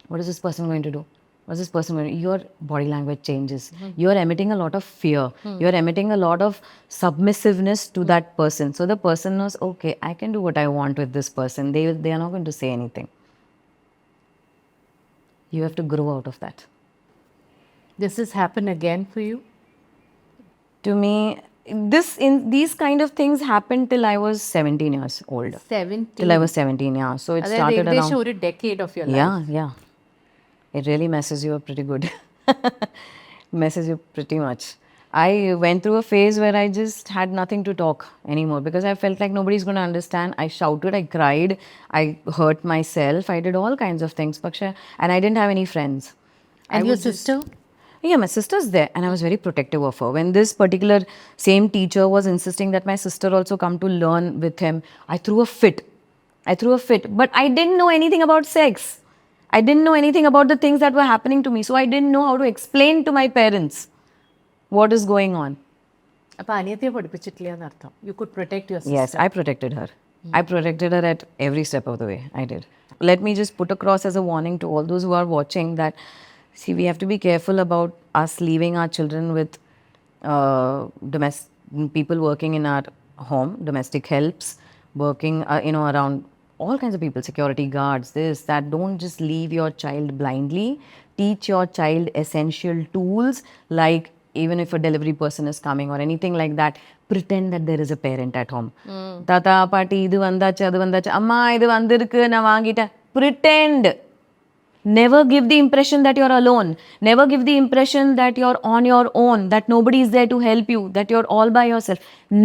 Speaker 2: what is this person going to do? What's this person going to do? Your body language changes. You are emitting a lot of fear. You are emitting a lot of submissiveness to that person. So the person knows, okay, I can do what I want with this person. They are not going to say anything. You have to grow out of that.
Speaker 3: Does this happen again for you?
Speaker 2: To me, these kind of things happened till I was 17 years old.
Speaker 3: 17.
Speaker 2: Till I was 17, yeah. So it
Speaker 3: അതായത്
Speaker 2: started
Speaker 3: ഏകദേശം
Speaker 2: around.
Speaker 3: ഒരു decade of your life.
Speaker 2: Yeah. It really messes you up pretty good. Messes you pretty much. I went through a phase where I just had nothing to talk anymore because I felt like nobody's going to understand. I shouted, I cried, I hurt myself, I did all kinds of things. And I didn't have any friends.
Speaker 3: And
Speaker 2: I
Speaker 3: your
Speaker 2: would
Speaker 3: sister?
Speaker 2: Yeah, my sister's there and I was very protective of her. When this particular same teacher was insisting that my sister also come to learn with him, I threw a fit. But I didn't know anything about sex. I didn't know anything about the things that were happening to me. So I didn't know how to explain to my parents what is going on.
Speaker 3: അപ്പോൾ അനിയത്തിയെ പഠിപ്പിച്ചിട്ടില്ല എന്നർത്ഥം. You could protect your sister.
Speaker 2: Yes, I protected her. I protected her at every step of the way. I did. Let me just put across as a warning to all those who are watching that, see, we have to be careful about us leaving our children with people working in our home, domestic helps, working, around all kinds of people, security guards, this, that. Don't just leave your child blindly. Teach your child essential tools like, even if a delivery person is coming or anything like that, pretend that there is a parent at home. Tata, paati, idu vandachu, adu vandachu, amma idu vandirukku, na vaangita. Pretend. Never give the impression that you're alone. Never give the impression that you're on your own, that nobody is there to help you, that you're all by yourself.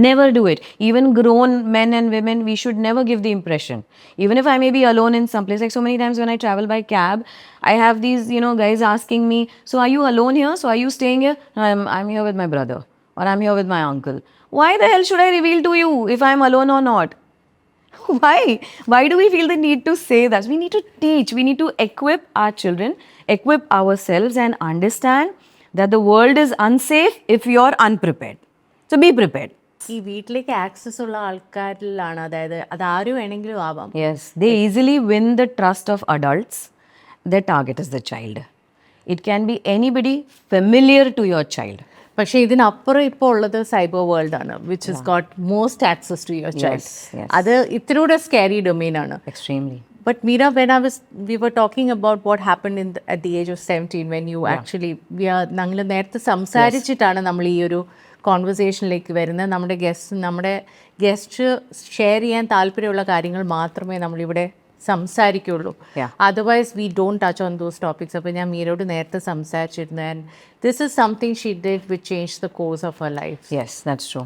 Speaker 2: Never do it. Even grown men and women, we should never give the impression. Even if I may be alone in some place, like so many times when I travel by cab, I have these, guys asking me, so are you alone here? So are you staying here? No, I'm here with my brother or I'm here with my uncle. Why the hell should I reveal to you if I'm alone or not? Why do we feel the need to say that? We need to teach, we need to equip our children, equip ourselves and understand that the world is unsafe if you're unprepared. So be prepared.
Speaker 3: ഈ വീട്ടിലേക്ക് access ഉള്ള ആൾക്കാരിലാണ്, അതായത് അത് ആരും വേണമെങ്കിലും ആവാം.
Speaker 2: Yes, they easily win the trust of adults. Their target is the child. It can be anybody familiar to your child.
Speaker 3: പക്ഷേ ഇതിനപ്പുറം ഇപ്പോൾ ഉള്ളത് സൈബർ വേൾഡ് ആണ്, which is got most access to your child. അത് ഇത്തിലൂടെ scary domain ആണ്.
Speaker 2: Extremely.
Speaker 3: But Meera, when we were talking about what happened at the age of 17, when you actually, ഞങ്ങൾ നേരത്തെ സംസാരിച്ചിട്ടാണ് നമ്മൾ ഈ ഒരു കോൺവെർസേഷനിലേക്ക് വരുന്നത്. നമ്മുടെ ഗസ്റ്റ് ഷെയർ ചെയ്യാൻ താല്പര്യമുള്ള കാര്യങ്ങൾ മാത്രമേ നമ്മളിവിടെ സംസാരിക്കുള്ളൂ. Otherwise we don't touch on those topics. അപ്പോൾ ഞാൻ മീരയോട് നേരത്തെ സംസാരിച്ചിരുന്നു. And this is something she did which change the course of her life.
Speaker 2: Yes, that's true.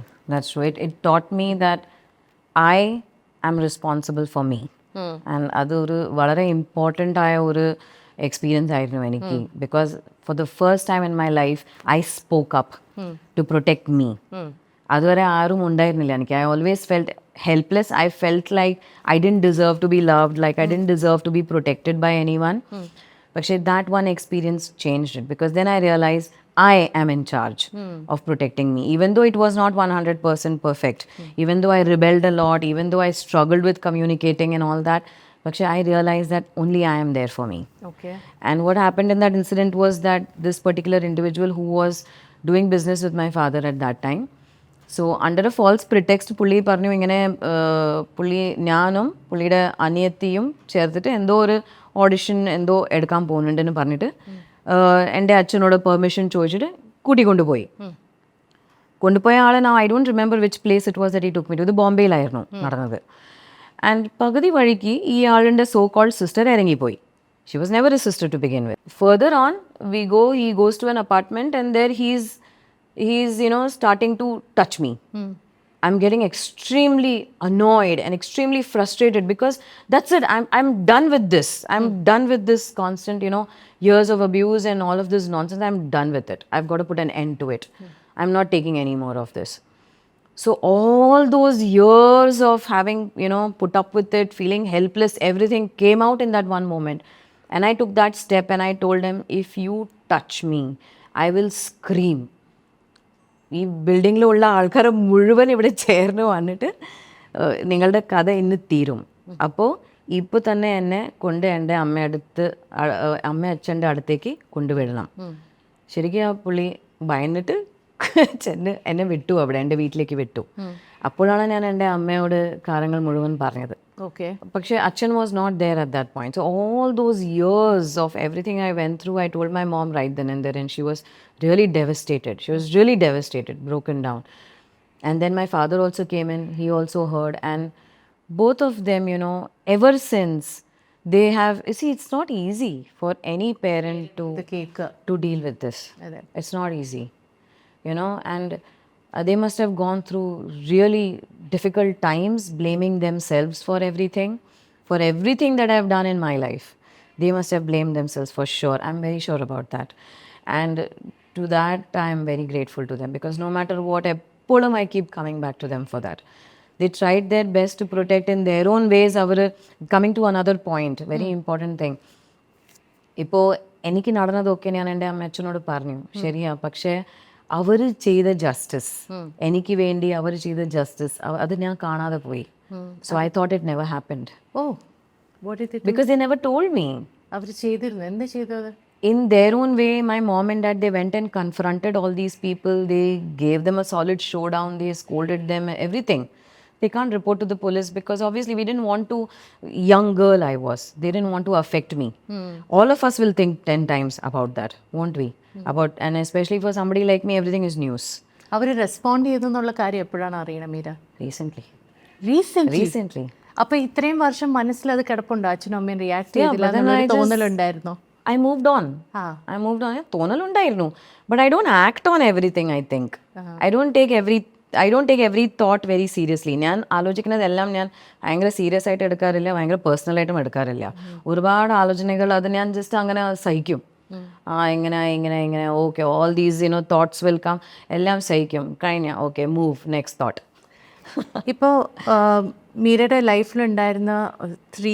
Speaker 2: It taught me that I am responsible for me. And അതൊരു വളരെ important ആയ ഒരു experience ആയിരുന്നു എനിക്ക്. Because for the first time in my life I spoke up to protect me. അതുവരെ ആരും ഉണ്ടായിരുന്നില്ല എനിക്ക്. I always felt helpless. I felt like I didn't deserve to be loved, like I didn't deserve to be protected by anyone. But that one experience changed it, because then I realized I am in charge of protecting me. Even though it was not 100% perfect, even though I rebelled a lot, even though I struggled with communicating and all that, but I realized that only I am there for me.
Speaker 3: Okay.
Speaker 2: And what happened in that incident was that this particular individual who was doing business with my father at that time, so under a false pretext, പുള്ളി പറഞ്ഞു ഇങ്ങനെ പുള്ളി ഞാനും പുള്ളിയുടെ അനിയത്തിയും ചേർത്തിട്ട് എന്തോ ഒരു ഓഡിഷൻ എന്തോ എടുക്കാൻ പോകുന്നുണ്ടെന്ന് പറഞ്ഞിട്ട് എൻ്റെ അച്ഛനോട് പെർമിഷൻ ചോദിച്ചിട്ട് കൊണ്ടുപോയ ആളെ I don't remember which place it was that he took me to. ഇത് ബോംബെയിലായിരുന്നു നടന്നത്. ആൻഡ് പകുതി വഴിക്ക് ഈ ആളിൻ്റെ സോ കോൾഡ് സിസ്റ്റർ ഇറങ്ങിപ്പോയി. She was never a sister to begin with. Further on, he goes to an apartment and there he's starting to touch me. I'm getting extremely annoyed and extremely frustrated because that's it. I'm done with this. I'm done with this constant, years of abuse and all of this nonsense. I'm done with it. I've got to put an end to it. I'm not taking any more of this. So all those years of having, put up with it, feeling helpless, everything came out in that one moment. And I took that step and I told him, if you touch me, I will scream. ഈ ബിൽഡിങ്ങിലുള്ള ആൾക്കാർ മുഴുവൻ ഇവിടെ ചേർന്ന് വന്നിട്ട് നിങ്ങളുടെ കഥ ഇന്ന് തീരും. അപ്പോൾ ഇപ്പോൾ തന്നെ എന്നെ കൊണ്ട് എൻ്റെ അമ്മ അച്ഛൻ്റെ അടുത്തേക്ക് കൊണ്ടുവിടണം. ശരിക്കും ആ പുള്ളി ഭയന്നിട്ട് എന്നെ വിട്ടു, അവിടെ എൻ്റെ വീട്ടിലേക്ക് വിട്ടു. അപ്പോഴാണ് ഞാൻ എൻ്റെ അമ്മയോട് കാര്യങ്ങൾ മുഴുവൻ പറഞ്ഞത്.
Speaker 3: Okay.
Speaker 2: പക്ഷേ അച്ഛൻ was not there at that point. So all those years of everything I went through, I told my mom right then and there, and she was really devastated. Broken down. And then my father also came in, he also heard. And both of them, you know, ever since they have, you see, it's not easy for any parent
Speaker 3: The cake.
Speaker 2: to deal with this.
Speaker 3: അതെ.
Speaker 2: It's not easy, you know, and they must have gone through really difficult times, blaming themselves for everything that I've done in my life. They must have blamed themselves for sure. I'm very sure about that. And to that, I'm very grateful to them, because no matter what I pull them, I keep coming back to them for that. They tried their best to protect in their own ways. Coming to another point, very important thing. ഇപ്പോൾ എനിക്ക് നടന്നതൊക്കെ ഞാൻ എൻ്റെ അമ്മച്ചനോട് പറഞ്ഞു, ശരിയാ, പക്ഷേ അവർ ചെയ്ത justice, എനിക്ക് വേണ്ടി അവർ ചെയ്ത ജസ്റ്റിസ്, അത് ഞാൻ കാണാതെ പോയി. So I thought it never happened.
Speaker 3: Oh, what did it?
Speaker 2: Because they never told me.
Speaker 3: അവർ ചെയ്തിരുന്നു, എന്താ ചെയ്തത്?
Speaker 2: In their own way, my mom and dad, they went and confronted all these people. They gave them a solid showdown. They scolded them, everything. They can't report to the police because obviously we didn't want to, young girl I was, they didn't want to affect me. All of us will think 10 times about that, won't we? And especially for somebody like me, everything is news.
Speaker 3: അവർ respond ചെയ്തെന്നുള്ള കാര്യം എപ്പോഴാണ് അറിയണം Meera?
Speaker 2: Recently.
Speaker 3: അപ്പൊ ഇത്രയും വർഷം മനസ്സിലത് കിടപ്പുണ്ടോ? അച്ഛനും അമ്മയും റിയാക്ട് ചെയ്തില്ല എന്നൊരു തോന്നലുണ്ടായിരുന്നോ?
Speaker 2: I moved on. തോന്നലുണ്ടായിരുന്നു. But I don't act on everything, I think. I don't take every thought very seriously. ഞാൻ ആലോചിക്കുന്നതെല്ലാം ഞാൻ ഭയങ്കര സീരിയസ് ആയിട്ട് എടുക്കാറില്ല, ഭയങ്കര പേഴ്സണലായിട്ടും എടുക്കാറില്ല. ഒരുപാട് ആലോചനകൾ അത് ഞാൻ ജസ്റ്റ് അങ്ങനെ സഹിക്കും. ഇങ്ങനെ okay, all these thoughts will come, എല്ലാം സഹിക്കും, കഴിഞ്ഞ ഓക്കെ, മൂവ്, നെക്സ്റ്റ് തോട്ട്.
Speaker 3: ഇപ്പോൾ മീരയുടെ ലൈഫിലുണ്ടായിരുന്ന 3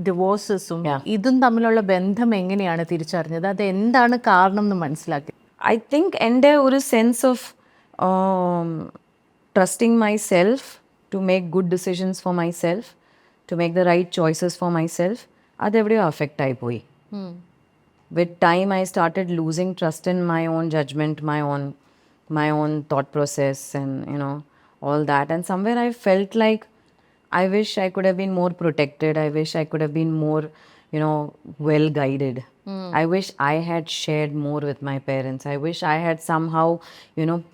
Speaker 3: ഡിവോഴ്സസും ഇതും തമ്മിലുള്ള ബന്ധം എങ്ങനെയാണ് തിരിച്ചറിഞ്ഞത്? അത് എന്താണ് കാരണം എന്ന് മനസ്സിലാക്കി?
Speaker 2: ഐ തിങ്ക് എൻ്റെ ഒരു sense of trusting myself to make good decisions for myself, to make the right choices for myself, adevideyo affect aayipoyi. With time I started losing trust in my own judgment, my own thought process, and all that. And somewhere I felt like I wish I could have been more protected. I wish I could have been more well guided. I wish I had shared more with my parents. I wish I had somehow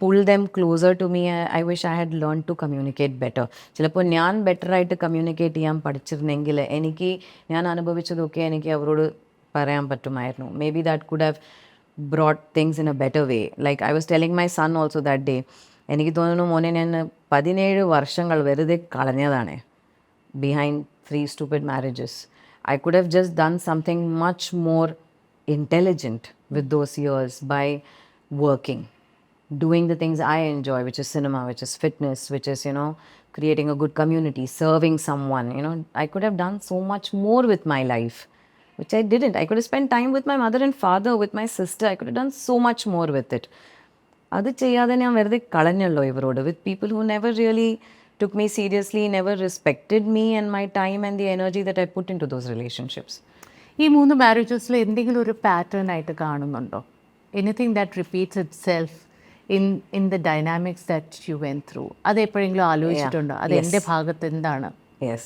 Speaker 2: pulled them closer to me. I wish I had learned to communicate better. ചിലപ്പോൾ ഞാൻ better ആയിട്ട് communicate ചെയ്യാൻ പഠിച്ചിരുന്നെങ്കിൽ എനിക്ക് ഞാൻ അനുഭവിച്ചതൊക്കെ എനിക്ക് അവരോട് പറയാൻ പറ്റുമായിരുന്നു. Maybe that could have brought things in a better way. Like I was telling my son also that day, എനിക്ക് തോന്നുന്നു മോനെ, ഞാൻ 17 വർഷങ്ങൾ വെറുതെ കളഞ്ഞതാണ് behind 3 stupid marriages. I could have just done something much more intelligent with those years by working, doing the things I enjoy, which is cinema, which is fitness, which is, creating a good community, serving someone. I could have done so much more with my life, which I didn't. I could have spent time with my mother and father, with my sister. I could have done so much more with it. അത് ചെയ്യാതെ ഞാൻ വെറുതെ കളഞ്ഞല്ലോ ഇവരോട്, with people who never really took me seriously, never respected me and my time and the energy that I put into those relationships.
Speaker 3: ഈ 3 മാരേജസിൽ എന്തെങ്കിലും ഒരു pattern ആയിട്ട് കാണുന്നുണ്ടോ? Anything that repeats it self in the dynamics that you went through? അത് എപ്പോഴെങ്കിലും ആലോചിച്ചിട്ടുണ്ടോ? അത് എൻ്റെ ഭാഗത്ത് എന്താണ്?
Speaker 2: Yes.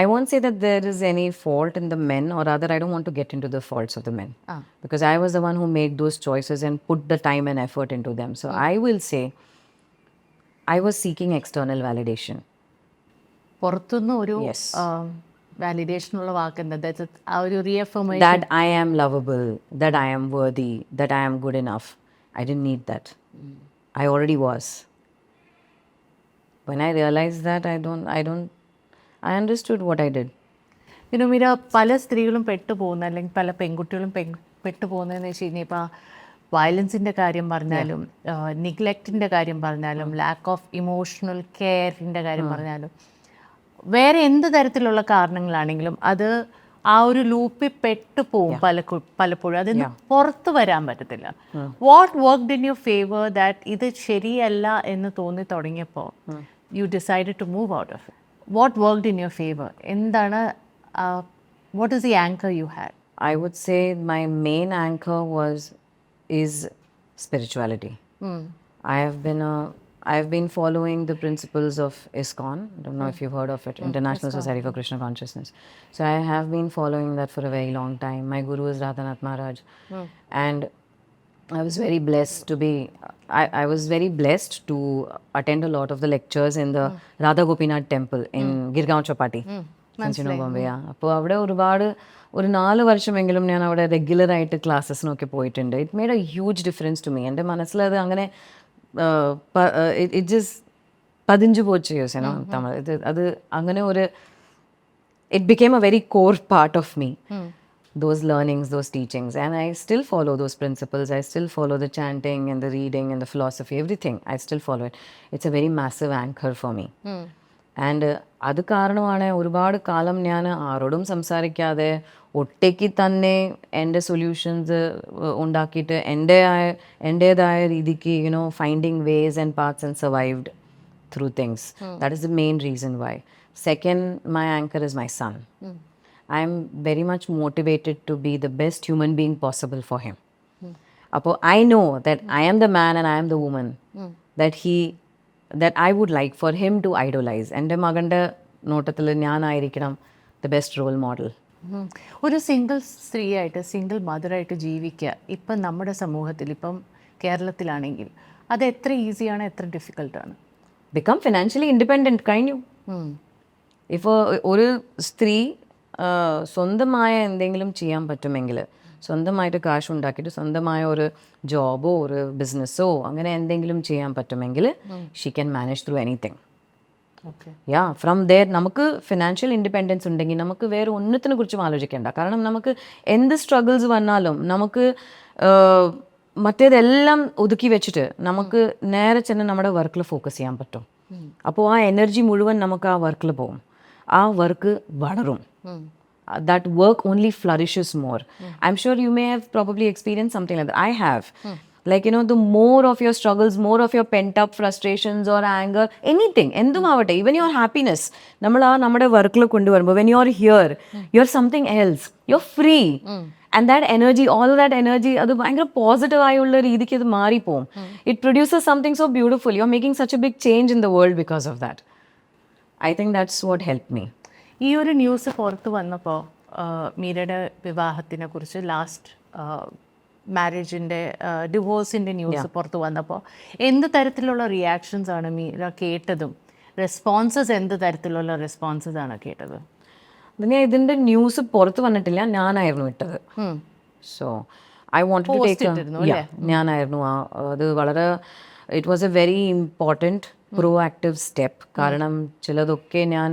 Speaker 2: I won't say that there is any fault in the men, or rather I don't want to get into the faults of the men, because I was the one who made those choices and put the time and effort into them. So I will say I was seeking external validation.
Speaker 3: പുറത്തുനിന്ന് ഒരു validation ഉള്ള വാക്ക് എന്താ? ആ ഒരു റീഅഫർമേഷൻ
Speaker 2: that I am lovable, that I am worthy, that I am good enough. I didn't need that. I already was. When I realized that, I understood what I did.
Speaker 3: Meera, പല സ്ത്രീകളും പെട്ടുപോകുന്ന, അല്ലെങ്കിൽ പല പെൺകുട്ടികളും പെട്ടുപോകുന്നതെന്ന് വെച്ച് കഴിഞ്ഞാൽ ഇപ്പോൾ വയലൻസിൻ്റെ കാര്യം പറഞ്ഞാലും, നിഗ്ലക്റ്റിൻ്റെ കാര്യം പറഞ്ഞാലും, ലാക്ക് ഓഫ് ഇമോഷണൽ കെയറിൻ്റെ കാര്യം പറഞ്ഞാലും, വേറെ എന്ത് തരത്തിലുള്ള കാരണങ്ങളാണെങ്കിലും അത് ആ ഒരു ലൂപ്പിൽ പെട്ടുപോകും പലപ്പോഴും. അതിന് പുറത്ത് വരാൻ പറ്റത്തില്ല. What worked in your favour that ഇത് ശരിയല്ല എന്ന് തോന്നി തുടങ്ങിയപ്പോൾ you decided to move out of it? What worked in your favour? എന്താണ്, what is the anchor you had?
Speaker 2: I would say my main anchor is spirituality. I have been following the principles of ISKCON. I don't know if you've heard of it, International ISKCON. Society for Krishna Consciousness. So I have been following that for a very long time. My guru is Radhanath Maharaj. And I was very blessed to be. I was very blessed to attend a lot of the lectures in the Radha Gopinath temple in Girgaon Chowpatty. Since you know Bombay. അപ്പോൾ അവിടെ ഒരുപാട് ഒരു 4 വർഷമെങ്കിലും ഞാൻ അവിടെ റെഗുലറായിട്ട് ക്ലാസ്സസിനൊക്കെ പോയിട്ടുണ്ട്. It made a huge difference to me. എൻ്റെ മനസ്സിലത് അങ്ങനെ ഇറ്റ് ജസ്റ്റ് പതിഞ്ചു പോച്ച് യൂസ് തമിഴ്. അത് അങ്ങനെ ഒരു it became a very core part of me. Those learnings, those teachings, and I still follow those principles. I still follow the chanting and the reading and the philosophy, everything. I still follow it. It's a very massive anchor for me. And അത് കാരണമാണ് ഒരുപാട് കാലം ഞാൻ ആരോടും സംസാരിക്കാതെ ഒറ്റയ്ക്ക് തന്നെ എൻ്റെ സൊല്യൂഷൻസ് ഉണ്ടാക്കിയിട്ട് എൻ്റേതായ രീതിക്ക് finding ways and paths and survived through things. That is the main reason why. Second, my anchor is my son. I'm very much motivated to be the best human being possible for him. Appo I know that I am the man and I am the woman that I would like for him to idolize. എൻ്റെ മകൻ്റെ നോട്ടത്തിൽ ഞാനായിരിക്കണം the best role model.
Speaker 3: ഒരു single സ്ത്രീയായിട്ട് single മദറായിട്ട് ജീവിക്കുക ഇപ്പം നമ്മുടെ സമൂഹത്തിൽ ഇപ്പം കേരളത്തിലാണെങ്കിൽ അത് എത്ര ഈസിയാണ്, എത്ര ഡിഫിക്കൽട്ടാണ്?
Speaker 2: Become financially independent, കഴിഞ്ഞു. ഇപ്പോൾ ഒരു സ്ത്രീ സ്വന്തമായ എന്തെങ്കിലും ചെയ്യാൻ പറ്റുമെങ്കിൽ, സ്വന്തമായിട്ട് കാശ് ഉണ്ടാക്കിയിട്ട് സ്വന്തമായ ഒരു ജോബോ ഒരു ബിസിനസ്സോ അങ്ങനെ എന്തെങ്കിലും ചെയ്യാൻ പറ്റുമെങ്കിൽ she can manage through anything. Yeah from there നമുക്ക് ഫിനാൻഷ്യൽ ഇൻഡിപെൻഡൻസ് ഉണ്ടെങ്കിൽ നമുക്ക് വേറെ ഒന്നത്തിനെ കുറിച്ചും ആലോചിക്കേണ്ട. കാരണം നമുക്ക് എന്ത് സ്ട്രഗിൾസ് വന്നാലും നമുക്ക് മറ്റേതെല്ലാം ഒതുക്കി വെച്ചിട്ട് നമുക്ക് നേരെ ചെന്ന് നമ്മുടെ വർക്കിൽ ഫോക്കസ് ചെയ്യാൻ പറ്റും. അപ്പോൾ ആ എനർജി മുഴുവൻ നമുക്ക് ആ വർക്കിൽ പോകും, ആ വർക്ക് വളരും. That work only flourishes more. I'm sure you may have probably experienced something like that. I have. Like, the more of your struggles, more of your pent up frustrations or anger, anything, endum avate, even your happiness, nammade work lo kondu varumbo, when you're here, you're something else, you're free. And that energy, all that energy, adu bhayangara positive ayulla reedikku adu maari pom. It produces something so beautiful. You're making such a big change in the world because of that. I think that's what helped me.
Speaker 3: ഈ ഒരു news പുറത്ത് വന്നപ്പോൾ മീരയുടെ വിവാഹത്തിനെ കുറിച്ച് last മാരേജിൻ്റെ ഡിവോഴ്സിൻ്റെ news പുറത്ത് വന്നപ്പോൾ എന്ത് തരത്തിലുള്ള റിയാക്ഷൻസ് ആണ് മീര കേട്ടതും, റെസ്പോൺസസ് എന്ത് തരത്തിലുള്ള റെസ്പോൺസസ് ആണ് കേട്ടത്?
Speaker 2: ഇതിൻ്റെ ന്യൂസ് പുറത്ത് വന്നിട്ടില്ല, ഞാനായിരുന്നു ഇട്ടത്. So I wanted to take, ഞാനായിരുന്നു അത് വളരെ it was a very important proactive step. കാരണം ചിലതൊക്കെ ഞാൻ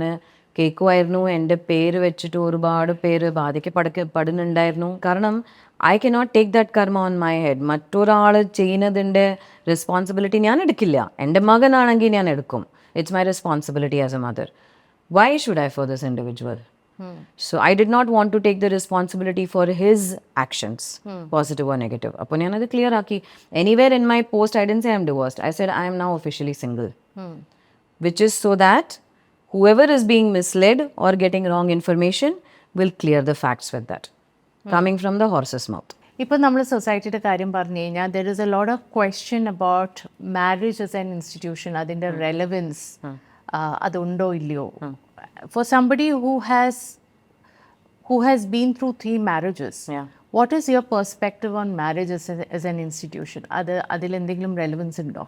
Speaker 2: കേൾക്കുമായിരുന്നു, എൻ്റെ പേര് വെച്ചിട്ട് ഒരുപാട് പേര് ബാധിക്കപ്പെടുന്നുണ്ടായിരുന്നു. കാരണം ഐ കനോട്ട് ടേക്ക് ദാറ്റ് കർമ്മ ഓൺ മൈ ഹെഡ്. മറ്റൊരാൾ ചെയ്യുന്നതിൻ്റെ റെസ്പോൺസിബിലിറ്റി ഞാൻ എടുക്കില്ല. എൻ്റെ മകനാണെങ്കിൽ ഞാൻ എടുക്കും. It's my responsibility as A mother. Why should I for this individual? So I did not want to take the responsibility for his actions, positive or negative. അപ്പോൾ ഞാനത് clear ആക്കി. Anywhere in my post I didn't say I'm divorced. I said I am now officially single. Which is so that whoever is being misled or getting wrong information will clear the facts with that. Coming from the horse's mouth.
Speaker 3: ഇപ്പം നമ്മൾ സൊസൈറ്റിയുടെ കാര്യം പറഞ്ഞു കഴിഞ്ഞാൽ there is a lot of question about marriage as an institution, അതിൻ്റെ relevance അതുണ്ടോ ഇല്ലയോ. For somebody who has been through 3 marriages, what is your perspective on marriage as an institution? അതിൽ എന്തെങ്കിലും റെലവൻസ് ഉണ്ടോ?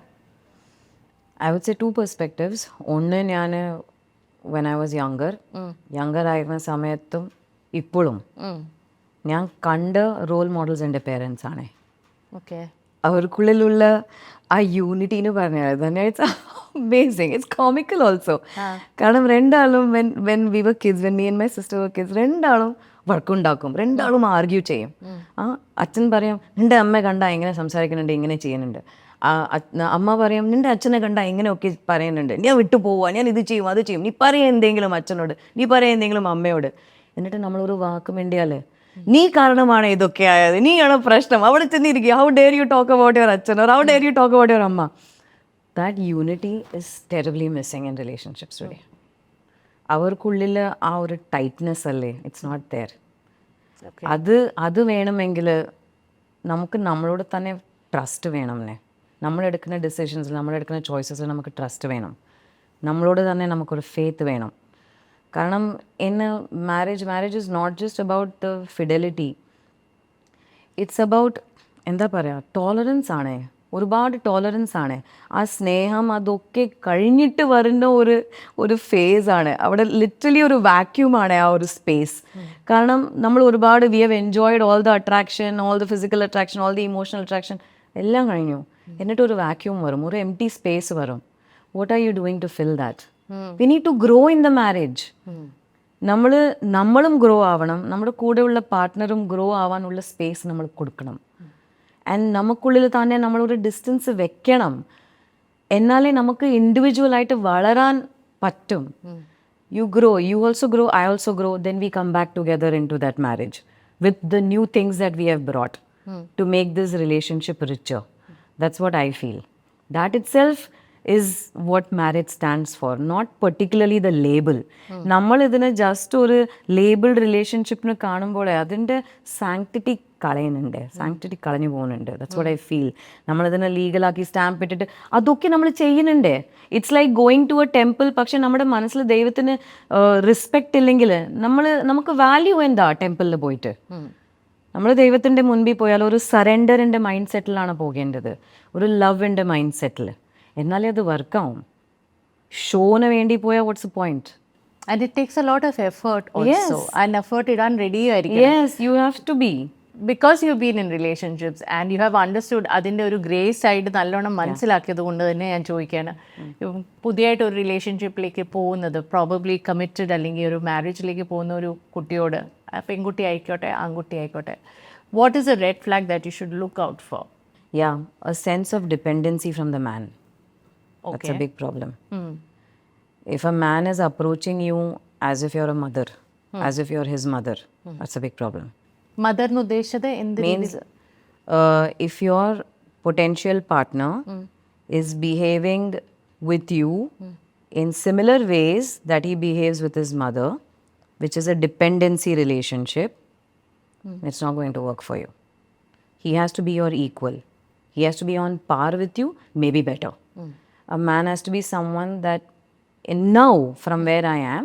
Speaker 2: I would say 2 perspectives. ഒന്ന്, ഞാൻ when I was younger ആയിരുന്ന സമയത്തും ഇപ്പോഴും ഞാൻ കണ്ട റോൾ മോഡൽസ് എൻ്റെ പേരൻസ് ആണ്.
Speaker 3: ഓക്കെ,
Speaker 2: അവർക്കുള്ളിലുള്ള ആ യൂണിറ്റി എന്ന് പറഞ്ഞാൽ തന്നെ it's amazing. It's comical also. കാരണം രണ്ടാളും when we were kids, when me and my sister were kids, രണ്ടാളും വഴക്കുണ്ടാക്കും, രണ്ടാളും ആർഗ്യൂ ചെയ്യും. അച്ഛൻ പറയും നിൻ്റെ അമ്മ കണ്ടാ ഇങ്ങനെ സംസാരിക്കുന്നുണ്ട്, ഇങ്ങനെ ചെയ്യുന്നുണ്ട്. അമ്മ പറയും നിൻ്റെ അച്ഛനെ കണ്ടാ ഇങ്ങനെയൊക്കെ പറയുന്നുണ്ട്, ഞാൻ വിട്ടു പോവാ, ഞാൻ ഇത് ചെയ്യും അത് ചെയ്യും, നീ പറയാ എന്തെങ്കിലും അച്ഛനോട്, നീ പറയാ എന്തെങ്കിലും അമ്മയോട്. എന്നിട്ട് നമ്മളൊരു വാക്ക് വേണ്ടിയാൽ നീ കാരണമാണ് ഇതൊക്കെ ആയത്, നീയാണ് പ്രശ്നം, അവിടെ ചെന്നിരിക്കുക, how dare you talk about your അച്ഛൻ, or how dare you talk about your അമ്മ. That unity is terribly missing in relationships today. അവർക്കുള്ളിൽ ആ ഒരു ടൈറ്റ്നെസ് അല്ലേ, ഇറ്റ്സ് നോട്ട് ദെയർ. അത് വേണമെങ്കിൽ നമുക്ക് നമ്മളോട് തന്നെ ട്രസ്റ്റ് വേണമെന്നേ. നമ്മളെടുക്കുന്ന ഡിസിഷൻസിൽ, നമ്മളെടുക്കുന്ന ചോയ്സസിൽ നമുക്ക് ട്രസ്റ്റ് വേണം. നമ്മളോട് തന്നെ നമുക്കൊരു ഫെയ്ത്ത് വേണം. കാരണം in a marriage is not just about the fidelity. It's about എന്താ പറയുക, ടോളറൻസ് ആണ്, ഒരുപാട് ടോളറൻസ് ആണ്. ആ സ്നേഹം അതൊക്കെ കഴിഞ്ഞിട്ട് വരുന്ന ഒരു ഫേസാണ്. അവിടെ ലിറ്ററലി ഒരു വാക്യൂമാണ് ആ ഒരു സ്പേസ്. കാരണം നമ്മൾ ഒരുപാട് we have enjoyed all the attraction, all the physical attraction, all the emotional attraction എല്ലാം കഴിഞ്ഞു. എന്നിട്ട് ഒരു വാക്യൂം വരും, ഒരു എംപ്റ്റി സ്പേസ് വരും. What are you doing to fill that? We need to grow in the marriage. നമ്മളും grow ആവണം, നമ്മുടെ കൂടെയുള്ള പാർട്ട്ണറും ഗ്രോ ആവാനുള്ള സ്പേസ് നമ്മൾ കൊടുക്കണം. ആൻഡ് നമുക്കുള്ളിൽ തന്നെ നമ്മളൊരു ഡിസ്റ്റൻസ് വെക്കണം. എന്നാലേ നമുക്ക് ഇൻഡിവിജ്വലായിട്ട് വളരാൻ പറ്റും. You grow, you also grow, I also grow, then we come back together into that marriage with the new things that we have brought to make this relationship richer. That's what I feel. That itself is what marriage stands for, not particularly the label. നമ്മൾ ഇതിനെ just ഒരു labelled റിലേഷൻഷിപ്പിന് കാണുമ്പോൾ അതിൻ്റെ sanctity sanctity കളഞ്ഞു പോകുന്നുണ്ട്. That's what I feel. നമ്മളിതിനെ ലീഗലാക്കി stamp ഇട്ടിട്ട് അതൊക്കെ നമ്മൾ ചെയ്യുന്നുണ്ട്. It's like going to a temple. പക്ഷെ നമ്മുടെ മനസ്സിൽ ദൈവത്തിന് റെസ്പെക്റ്റ് ഇല്ലെങ്കിൽ നമുക്ക് വാല്യൂ എന്താ ടെമ്പിളിൽ പോയിട്ട്? നമ്മൾ ദൈവത്തിൻ്റെ മുൻപിൽ പോയാൽ ഒരു സറണ്ടറിൻ്റെ മൈൻഡ് സെറ്റിലാണ് പോകേണ്ടത്, ഒരു ലവിൻ്റെ മൈൻഡ് സെറ്റിൽ. എന്നാലേ അത് വർക്കാവും. ഷോന് വേണ്ടി പോയാൽ what's the point?
Speaker 3: And it takes a lot of effort also. And effort ഇടാൻ റെഡി ആയിരിക്കും.
Speaker 2: Yes, you have to be.
Speaker 3: Because you've been in relationships and you have understood അതിൻ്റെ ഒരു ഗ്രേ സൈഡ് നല്ലോണം മനസ്സിലാക്കിയത് കൊണ്ട് തന്നെ ഞാൻ ചോദിക്കുകയാണ്, പുതിയതായിട്ട് ഒരു റിലേഷൻഷിപ്പിലേക്ക് പോകുന്നത്, പ്രോബബ്ലി കമ്മിറ്റഡ് അല്ലെങ്കിൽ ഒരു മാരേജിലേക്ക് പോകുന്ന ഒരു കുട്ടിയോട്, പെൺകുട്ടി ആയിക്കോട്ടെ ആൺകുട്ടി ആയിക്കോട്ടെ, what is A red flag that you should look out for?
Speaker 2: Yeah, a sense of dependency from the man. That's a big problem. If a man is approaching you as if you're a mother, as if you're his mother, that's a big problem.
Speaker 3: മദറിന് ഉദ്ദേശിച്ചത് എന്ത്?
Speaker 2: Means if your potential partner is behaving with you in similar ways that he behaves with his mother, which is a dependency relationship, it's not going to work for you. He has to be your equal. He has to be on par with you, maybe better. A man has to be someone that, now from where I am,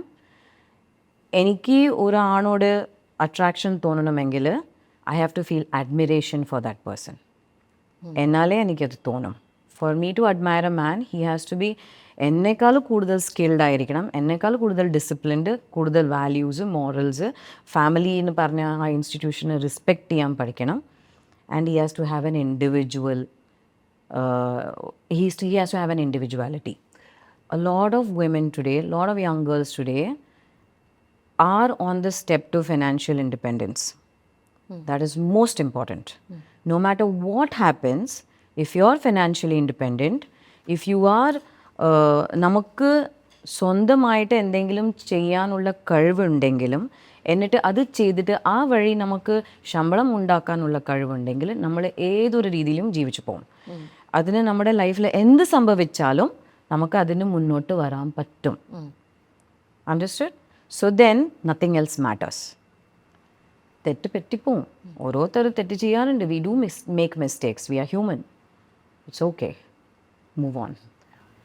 Speaker 2: എനിക്ക് ഒരു ആണോട് attraction തോന്നണമെങ്കിൽ I have to feel admiration for that person. എന്നാലേ എനിക്കത് തോന്നും. For me to admire a man, he has to be എന്നെക്കാൾ കൂടുതൽ skilled ആയിരിക്കണം, എന്നെക്കാൾ കൂടുതൽ ഡിസിപ്ലിൻഡ്, കൂടുതൽ വാല്യൂസ്, മോറൽസ്, ഫാമിലി എന്ന് പറഞ്ഞ ആ ഇൻസ്റ്റിറ്റ്യൂഷനെ റെസ്പെക്റ്റ് ചെയ്യാൻ പഠിക്കണം. And he has to have an individual, he has to have an individuality. A lot of women today, a lot of young girls today are on the step to financial independence. That is most important. No matter what happens, if you are financially independent, if you are നമുക്ക് സ്വന്തമായിട്ട് എന്തെങ്കിലും ചെയ്യാനുള്ള കഴിവുണ്ടെങ്കിലും എന്നിട്ട് അത് ചെയ്തിട്ട് ആ വഴി നമുക്ക് ശമ്പളം ഉണ്ടാക്കാനുള്ള കഴിവുണ്ടെങ്കിൽ നമ്മൾ ഏതൊരു രീതിയിലും ജീവിച്ചു പോകും. അതിന് നമ്മുടെ ലൈഫിൽ എന്ത് സംഭവിച്ചാലും നമുക്ക് അതിന് മുന്നോട്ട് വരാൻ പറ്റും. Understood? So then nothing else matters. തെറ്റ് പറ്റിപ്പോവും, ഓരോരുത്തർ തെറ്റ് ചെയ്യാറുണ്ട്. We do make mistakes, we are human. It's okay, move on.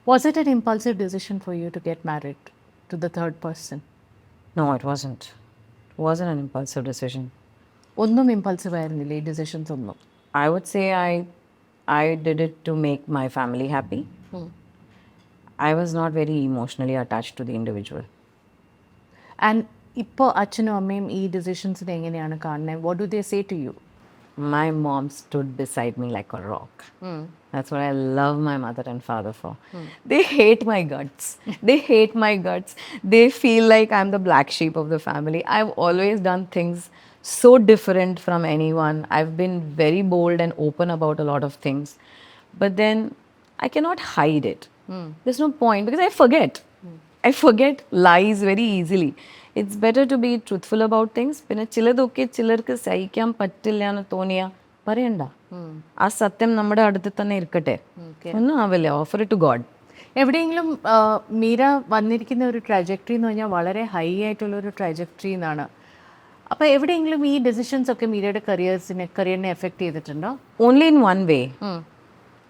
Speaker 3: Was it an impulsive decision for you to get married to the third person?
Speaker 2: No, it wasn't. It wasn't an impulsive decision.
Speaker 3: ഒന്നും impulsive ആയിരുന്നില്ല ഈ decisions ഒന്നും?
Speaker 2: I would say I did it to make my family happy. I was not very emotionally attached to the individual.
Speaker 3: And ഇപ്പോൾ അച്ഛനും അമ്മയും ഈ ഡിസിഷൻസിനെ എങ്ങനെയാണ് കാണുന്നത്? What do they say to you?
Speaker 2: My mom stood beside me like a rock. That's what I love my mother and father for. They hate my guts. They hate my guts. They feel like I'm the black sheep of the family. I've always done things so different from anyone. I've been very bold and open about a lot of things. But then I cannot hide it. There's no point because I forget. I forget lies very easily. It's better to be truthful about things. പിന്നെ ചിലതൊക്കെ ചിലർക്ക് സഹിക്കാൻ പറ്റില്ല എന്ന് തോന്നിയാൽ പറയണ്ട. ആ സത്യം നമ്മുടെ അടുത്ത് തന്നെ ഇരിക്കട്ടെ. ഒന്നും ആവില്ല. Offer it to God.
Speaker 3: എവിടെയെങ്കിലും മീര വന്നിരിക്കുന്ന ഒരു ട്രാജക്ടറി എന്ന് പറഞ്ഞാൽ വളരെ ഹൈ ആയിട്ടുള്ളൊരു ട്രാജക്ടറി എന്നാണ്. അപ്പോൾ എവിടെയെങ്കിലും ഈ ഡിസിഷൻസ് ഒക്കെ മീരയുടെ കരിയറിനെ എഫക്റ്റ് ചെയ്തിട്ടുണ്ടോ?
Speaker 2: Only in one way.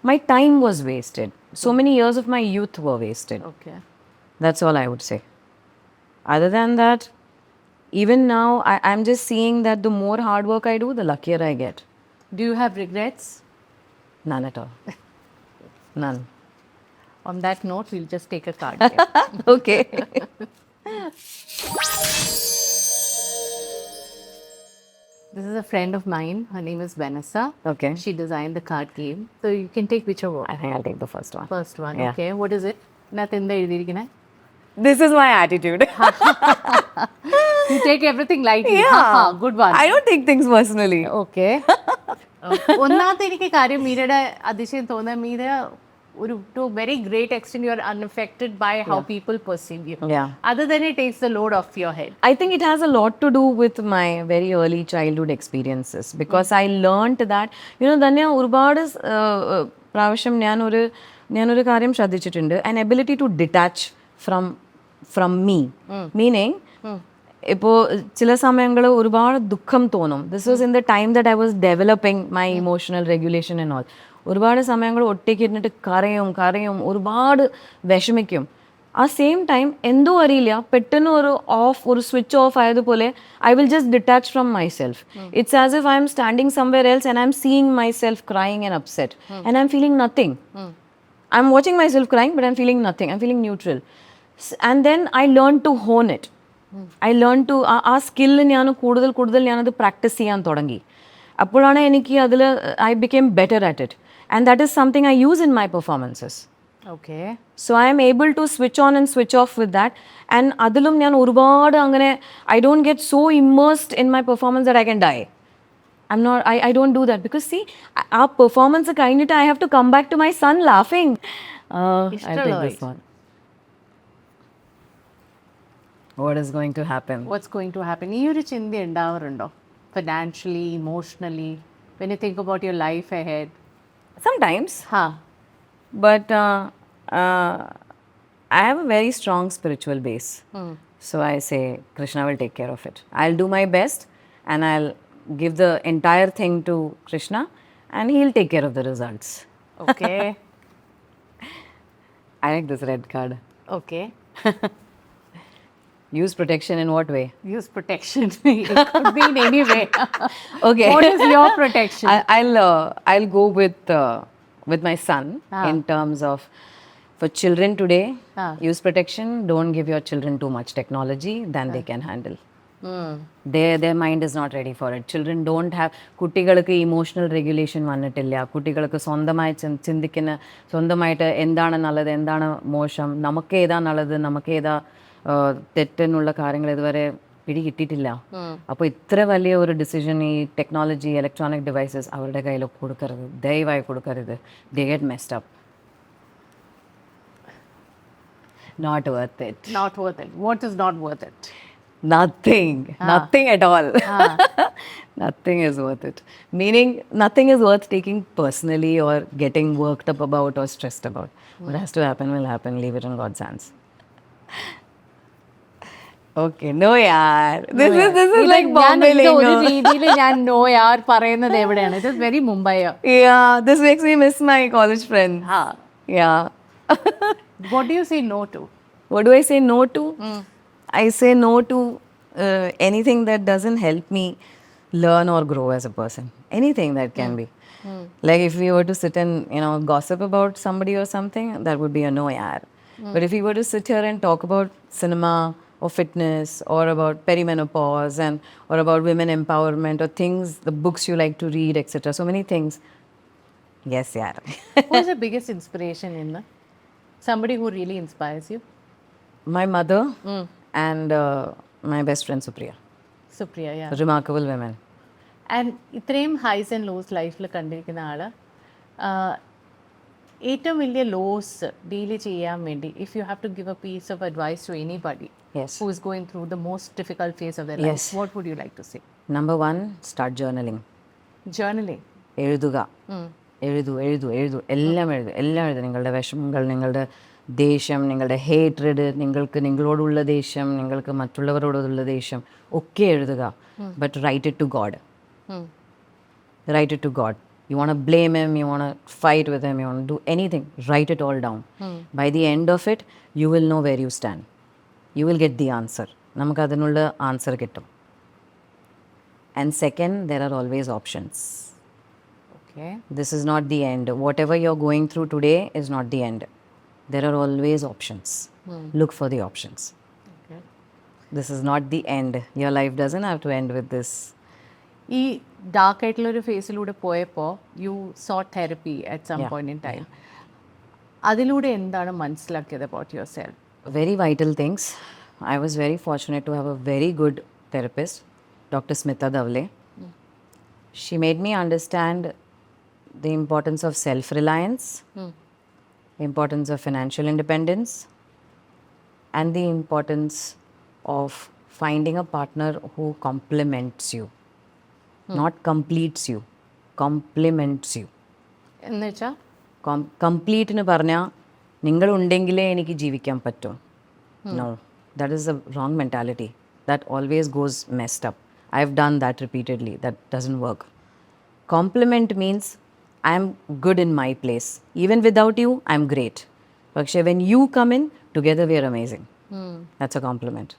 Speaker 2: My time was wasted. So many years of my youth were wasted.
Speaker 3: Okay.
Speaker 2: That's all I would say. Other than that, even now, I'm just seeing that the more hard work I do, the luckier I get.
Speaker 3: Do you have regrets?
Speaker 2: None at all. None.
Speaker 3: On that note, we'll just take a card.
Speaker 2: Okay.
Speaker 3: This is a friend of mine. Her name is Vanessa.
Speaker 2: Okay.
Speaker 3: She designed the card game. So you can take whichever one.
Speaker 2: I think I'll take the first one.
Speaker 3: First one.
Speaker 2: Yeah.
Speaker 3: Okay. What is it? Nothing there.
Speaker 2: This is my attitude.
Speaker 3: You take everything lightly.
Speaker 2: Yeah.
Speaker 3: Haha, good one.
Speaker 2: I don't take things personally.
Speaker 3: Okay. ഒന്നാമത്തെ എനിക്ക് കാര്യം മീരയുടെ അതിശയം തോന്നുന്നത് മീര ഒരു to very great extent you are unaffected by how people perceive you
Speaker 2: Yeah.
Speaker 3: Other than it takes the load of your head
Speaker 2: I think it has a lot to do with my very early childhood experiences because I learnt that, Dhanya, ഒരുപാട് പ്രാവശ്യം ഞാനൊരു കാര്യം ശ്രദ്ധിച്ചിട്ടുണ്ട്, an ability to detach from me. Meaning, ഇപ്പോൾ ചില സമയങ്ങൾ ഒരുപാട് ദുഃഖം തോന്നും. This was in the time that I was developing my emotional regulation and all. ഒരുപാട് സമയങ്ങൾ ഒറ്റയ്ക്ക് ഇരുന്നിട്ട് കരയും ഒരുപാട് വിഷമിക്കും. ആ സെയിം ടൈം എന്തോ അറിയില്ല പെട്ടെന്ന് ഒരു സ്വിച്ച് ഓഫ് ആയതുപോലെ I will just detach from myself. It's as if I'm standing somewhere else and I'm seeing myself crying and upset and I'm feeling nothing. I'm watching myself crying but I'm feeling nothing. I'm feeling neutral. And then I learn to hone it. ആ skill കൂടുതൽ ഞാനത് practice ചെയ്യാൻ തുടങ്ങി. അപ്പോഴാണ് എനിക്ക് അതിൽ I became better at it and that is something I use in my performances.
Speaker 3: Okay.
Speaker 2: So I'm able to switch on and switch off with that. And അതിലും ഞാൻ ഒരുപാട് അങ്ങനെ I don't get so immersed in my performance that I can die. I don't do that because see, our performance കഴിഞ്ഞിട്ട് I have to come back to my son laughing. I'll take this one. What is going to happen?
Speaker 3: What's going to happen? ഈ ഒരു ചിന്ത ഉണ്ടാവാറുണ്ടോ financially, emotionally, when you think about your life ahead?
Speaker 2: Sometimes.
Speaker 3: Huh.
Speaker 2: But I have a very strong spiritual base. So I say Krishna will take care of it. I'll do my best and I'll give the entire thing to Krishna and he'll take care of the results.
Speaker 3: Okay.
Speaker 2: I like this red card.
Speaker 3: Okay.
Speaker 2: Use protection in what way?
Speaker 3: Use protection. It could be in any way.
Speaker 2: Okay.
Speaker 3: What is your protection?
Speaker 2: I'll go with my son in terms of for children today. Use protection. Don't give your children too much technology than they can handle. Their mind is not ready for it. Children don't have കുട്ടികൾക്ക് emotional regulation വന്നിട്ടില്ല. കുട്ടികൾക്ക് സ്വന്തമായി ചിന്തിക്കുന്ന സ്വന്തമായിട്ട് എന്താണ് നല്ലത് എന്താണ് മോശം, നമുക്ക് ഏതാ നല്ലത് നമുക്ക് ഏതാ തെറ്റെന്നുള്ള കാര്യങ്ങൾ ഇതുവരെ പിടികിട്ടിട്ടില്ല. അപ്പോൾ ഇത്ര വലിയ ഒരു ഡിസിഷൻ ഈ ടെക്നോളജി ഇലക്ട്രോണിക് ഡിവൈസസ് അവരുടെ കയ്യിൽ കൊടുക്കരുത്, ദയവായി കൊടുക്കരുത്. They get messed up. Not worth it.
Speaker 3: Not worth it. What is not worth it?
Speaker 2: Nothing at all. Nothing is worth it. Meaning nothing is worth taking personally or getting worked up about or stressed about. What has to happen will happen. Leave it in God's hands. Okay, no yaar. This is like Bombay lingo.
Speaker 3: ഒരു രീതിയിൽ ഞാൻ no യാർ പറയുന്നത് എവിടെയാണ്? It is very Mumbai.
Speaker 2: Yeah, this makes me miss my college friends. Yeah.
Speaker 3: What do you say no to?
Speaker 2: What do I say no to? I say no to anything that doesn't help me learn or grow as a person. Anything that can be. Like if we were to sit and gossip about somebody or something, that would be a no yaar. But if we were to sit here and talk about cinema or fitness or about perimenopause or about women empowerment or things, the books you like to read, etc. So many things. Yes, yaar.
Speaker 3: Who is the biggest inspiration in that? Somebody who really inspires you?
Speaker 2: My mother and my best friend Supriya.
Speaker 3: Supriya, yeah.
Speaker 2: Remarkable women.
Speaker 3: And ഇത്രയും ഹൈസ് and loss ലൈഫിൽ കണ്ടിരിക്കുന്ന ആൾ ഏറ്റവും വലിയ loss deal ചെയ്യാൻ വേണ്ടി if you have to give a piece of advice to anybody who is going through the most difficult phase of their life, what would you like to say?
Speaker 2: Number 1, start journaling.
Speaker 3: Journaling.
Speaker 2: എഴുതുക. എഴുതു എല്ലാം എഴുതു. നിങ്ങളുടെ വിഷമങ്ങൾ, നിങ്ങളുടെ ദേഷ്യം, നിങ്ങളുടെ hatred, നിങ്ങളോടുള്ള ദേഷ്യം, നിങ്ങൾക്ക് മറ്റുള്ളവരോടുള്ള ദേഷ്യം ഒക്കെ എഴുതുക. But write it to God. Write it to God. You want to blame him, you want to fight with him, you want to do anything, write it all down. By the end of it, you will know where you stand. You will get the answer. നമുക്ക് അതിനുള്ള answer കിട്ടും. And second, there are always options.
Speaker 3: Okay.
Speaker 2: This is not the end. Whatever you're going through today is not the end. There are always options. Look for the options.
Speaker 3: Okay.
Speaker 2: This is not the end. Your life doesn't have to end with this.
Speaker 3: ഈ dark ആയിട്ടുള്ളൊരു ഫേസിലൂടെ പോയപ്പോൾ you saw therapy at some
Speaker 2: Yeah,
Speaker 3: point in time. അതിലൂടെ എന്താണ് മനസ്സിലാക്കിയത് about yourself?
Speaker 2: Very vital things. I was very fortunate to have a very good therapist, Dr. Sumithra. She made me understand the importance of self-reliance, importance of financial independence, and the importance of finding a partner who complements you, not completes you, complements you.
Speaker 3: എന്ന് വെച്ചാൽ
Speaker 2: കംപ്ലീറ്റിന് പറഞ്ഞാൽ നിങ്ങളുണ്ടെങ്കിലേ എനിക്ക് ജീവിക്കാൻ പറ്റും. No, that is a wrong mentality. That always goes messed up. I have done that repeatedly. That doesn't work. Compliment means I am good in my place. Even without you I'm great. പക്ഷേ when you come in together we are amazing. That's a compliment.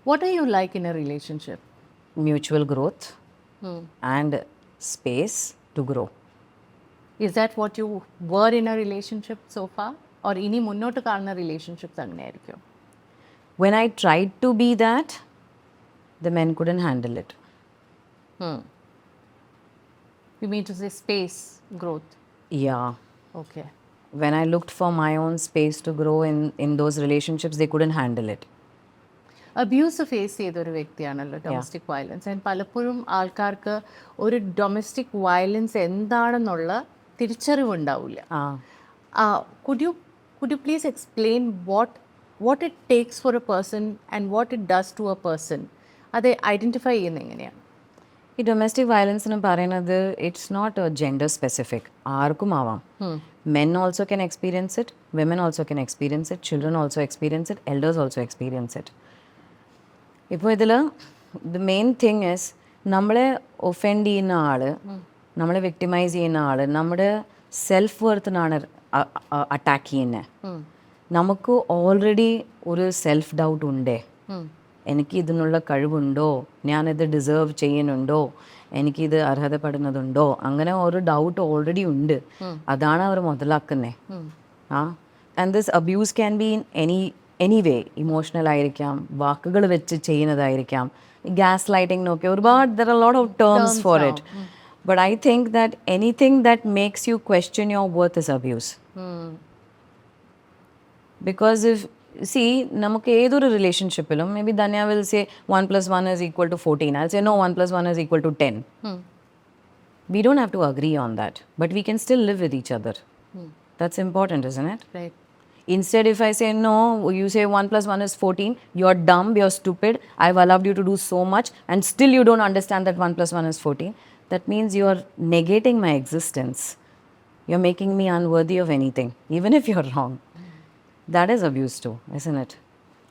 Speaker 3: What are you like in a relationship?
Speaker 2: Mutual growth and space to grow.
Speaker 3: Is that what you were in a relationship so far? Or ഇനി മുന്നോട്ട് കാണുന്ന relationships അങ്ങനെയായിരിക്കും?
Speaker 2: When I tried to be that, the men couldn't handle it.
Speaker 3: You mean to say space growth?
Speaker 2: Yeah.
Speaker 3: Okay.
Speaker 2: When I looked for my own space to grow in those relationships, they couldn't handle it.
Speaker 3: Abuse face ചെയ്തൊരു വ്യക്തിയാണല്ലോ domestic violence. And പലപ്പോഴും ആൾക്കാർക്ക് ഒരു domestic violence എന്താണെന്നുള്ള തിരിച്ചറിവുണ്ടാവില്ല. Could you please explain what it takes for a person and what it does to a person? അത് identify ചെയ്യുന്നത് എങ്ങനെയാണ്?
Speaker 2: ഈ ഡൊമസ്റ്റിക് വയലൻസ് എന്ന് പറയുന്നത് ഇറ്റ്സ് നോട്ട് ജെൻഡർ സ്പെസിഫിക്. ആർക്കും ആവാം. Men also can experience it, women also can experience it, children also experience it, elders also experience it. ഇപ്പോൾ ഇതിൽ ദ മെയിൻ തിങ് ഇസ് നമ്മളെ ഒഫെൻഡ് ചെയ്യുന്ന ആൾ, നമ്മളെ വിക്ടിമൈസ് ചെയ്യുന്ന ആൾ നമ്മുടെ സെൽഫ് വർത്തിനാണ് അറ്റാക്ക് ചെയ്യുന്നത്. നമുക്ക് ഓൾറെഡി ഒരു സെൽഫ് ഡൗട്ട് ഉണ്ടേ, എനിക്ക് ഇതിനുള്ള കഴിവുണ്ടോ, ഞാനിത് ഡിസേർവ് ചെയ്യുന്നുണ്ടോ, എനിക്കിത് അർഹതപ്പെടുന്നതുണ്ടോ, അങ്ങനെ ഒരു ഡൗട്ട് ഓൾറെഡി ഉണ്ട്. അതാണ് അവർ മുതലാക്കുന്നത്. And this abuse can be in any way. Emotional ആയിരിക്കാം, വാക്കുകൾ വെച്ച് ചെയ്യുന്നതായിരിക്കാം, ഗ്യാസ് ലൈറ്റിംഗ് ഒരുപാട് there are lot of terms for it. But I think that anything that makes you question your worth is abuse. Because if നമുക്ക് ഏതൊരു റിലേഷൻഷിപ്പിലും may be Dhanya will say 1 + 1 is equal to 14. I'll say no, 1 + 1 is equal to 10. We don't have to agree on that, but we can still live with each other. That's important, isn't it?
Speaker 3: Right.
Speaker 2: Instead, if I say no, you say 1 + 1 is 14, you're dumb, you're stupid, I've allowed you to do so much, and still you don't understand that 1 + 1 is 14. That means you're negating my existence. You're making me unworthy of anything, even if you're wrong. That is abuse too, isn't it?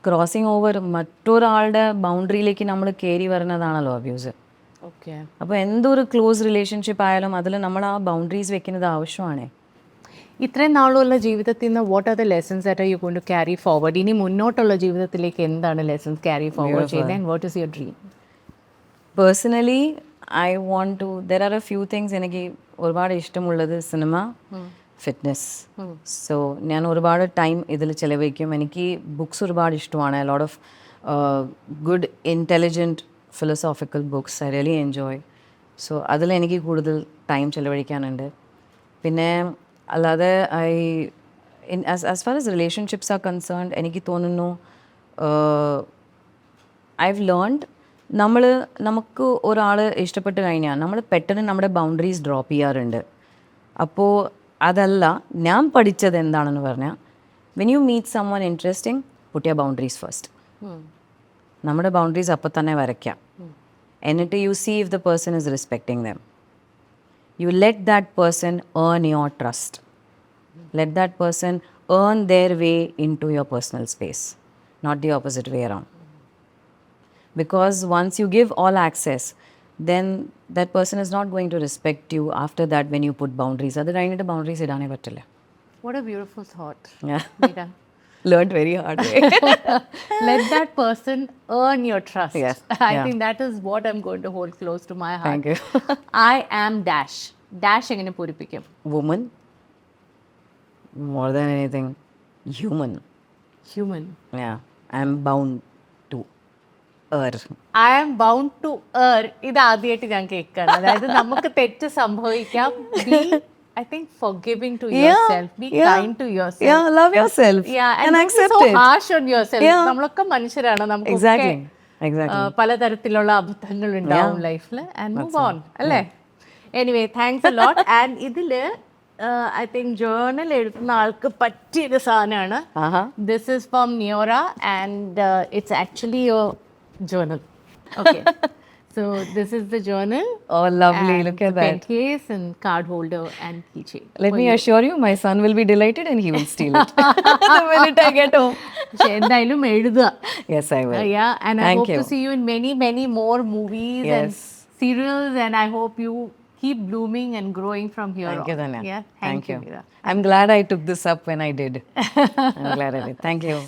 Speaker 2: Crossing over മറ്റൊരാളുടെ ബൗണ്ടറിയിലേക്ക് നമ്മൾ കയറി വരുന്നതാണല്ലോ abuse.
Speaker 3: Okay.
Speaker 2: അപ്പോൾ എന്തൊരു close relationship ആയാലും അതിൽ നമ്മൾ ആ boundaries വെക്കുന്നത് ആവശ്യമാണ്.
Speaker 3: ഇത്രയും നാളുള്ള ജീവിതത്തിൽ നിന്ന് what are the lessons that are you going to carry forward? ഇനി മുന്നോട്ടുള്ള ജീവിതത്തിലേക്ക് എന്താണ് ലെസൺസ് ക്യാരി ഫോർവേഡ് ചെയ്യുന്നത്? And what is your dream?
Speaker 2: Personally I want to there are a few things. എനിക്ക് ഒരുപാട് ഇഷ്ടമുള്ളത് സിനിമ, ഫിറ്റ്നസ്. സോ ഞാൻ ഒരുപാട് ടൈം ഇതിൽ ചിലവഴിക്കും. എനിക്ക് ബുക്സ് ഒരുപാട് ഇഷ്ടമാണ്. A lot of good intelligent philosophical books I really enjoy. So അതിൽ എനിക്ക് കൂടുതൽ ടൈം ചിലവഴിക്കാനുണ്ട്. പിന്നെ അല്ലാതെ as far as relationships are concerned എനിക്ക് തോന്നുന്നു ഐ ഹവ് ലേൺഡ് നമുക്ക് ഒരാൾ ഇഷ്ടപ്പെട്ട് കഴിഞ്ഞാൽ നമ്മൾ പെട്ടെന്ന് നമ്മുടെ ബൗണ്ടറീസ് ഡ്രോപ്പ് ചെയ്യാറുണ്ട്. അപ്പോൾ അതല്ല ഞാൻ പഠിച്ചത് എന്താണെന്ന് പറഞ്ഞാൽ when you meet someone interesting put your boundaries first. നമ്മുടെ ബൗണ്ടറീസ് അപ്പോൾ തന്നെ വരയ്ക്കാം. എന്നിട്ട് you see if the person is respecting them. You let that person earn your trust. Let that person earn their way into your personal space, not the opposite way around. Because once you give all access, then that person is not going to respect you after that when you put boundaries. Other than the boundaries idane pattilla.
Speaker 3: What a beautiful thought.
Speaker 2: Yeah.
Speaker 3: Meera.
Speaker 2: Learned very hard way.
Speaker 3: Let that person earn your trust.
Speaker 2: Yes.
Speaker 3: I think that is what I'm going to hold close to my heart.
Speaker 2: Thank you.
Speaker 3: I am dash. Dash എങ്ങനെ പൂരിപ്പിക്കും?
Speaker 2: Woman, more than anything, human.
Speaker 3: Human.
Speaker 2: Yeah, I'm bound to err.
Speaker 3: I am bound to err. ഇത് ആദ്യമായിട്ട് ഞാൻ കേൾക്കാണ്. അതായത് നമുക്ക് തെറ്റ് സംഭവിക്കാം. Be I think forgiving to yourself. Be kind to yourself.
Speaker 2: Yeah, love yourself.
Speaker 3: Yeah,
Speaker 2: and
Speaker 3: don't be
Speaker 2: accept
Speaker 3: so
Speaker 2: it.
Speaker 3: harsh on yourself.
Speaker 2: Yeah.
Speaker 3: നമ്മളൊക്കെ മനുഷ്യരാണ്. നമുക്ക്
Speaker 2: Exactly. Exactly.
Speaker 3: പലതരത്തിലുള്ള അബദ്ധങ്ങൾ ഉണ്ടാവും ലൈഫിൽ. ആൻഡ് മൂവ് ഓൺ അല്ലേ? Anyway thanks a lot. And ഇതില് I think journal എഴുതുന്ന ആൾക്ക് പറ്റിയൊരു സാധനമാണ്. This is from Neora and it's actually your journal. Okay, so this is the journal.
Speaker 2: Oh, lovely.
Speaker 3: And
Speaker 2: Look at
Speaker 3: the pen
Speaker 2: that.
Speaker 3: case and card holder and keychain.
Speaker 2: Let me assure you, my son will be delighted and he will steal it the minute I get home.
Speaker 3: പക്ഷേ എന്തായാലും എഴുതുക.
Speaker 2: Yes, I will.
Speaker 3: Yeah, and I
Speaker 2: Thank
Speaker 3: hope
Speaker 2: you.
Speaker 3: to see you in many, many more movies and
Speaker 2: Yes.
Speaker 3: serials, and I hope you keep blooming and growing from here on.
Speaker 2: Thank you, Dhanya.
Speaker 3: Yeah, thank you. Meera.
Speaker 2: I'm glad I took this up when I did. I'm glad I did. Thank you.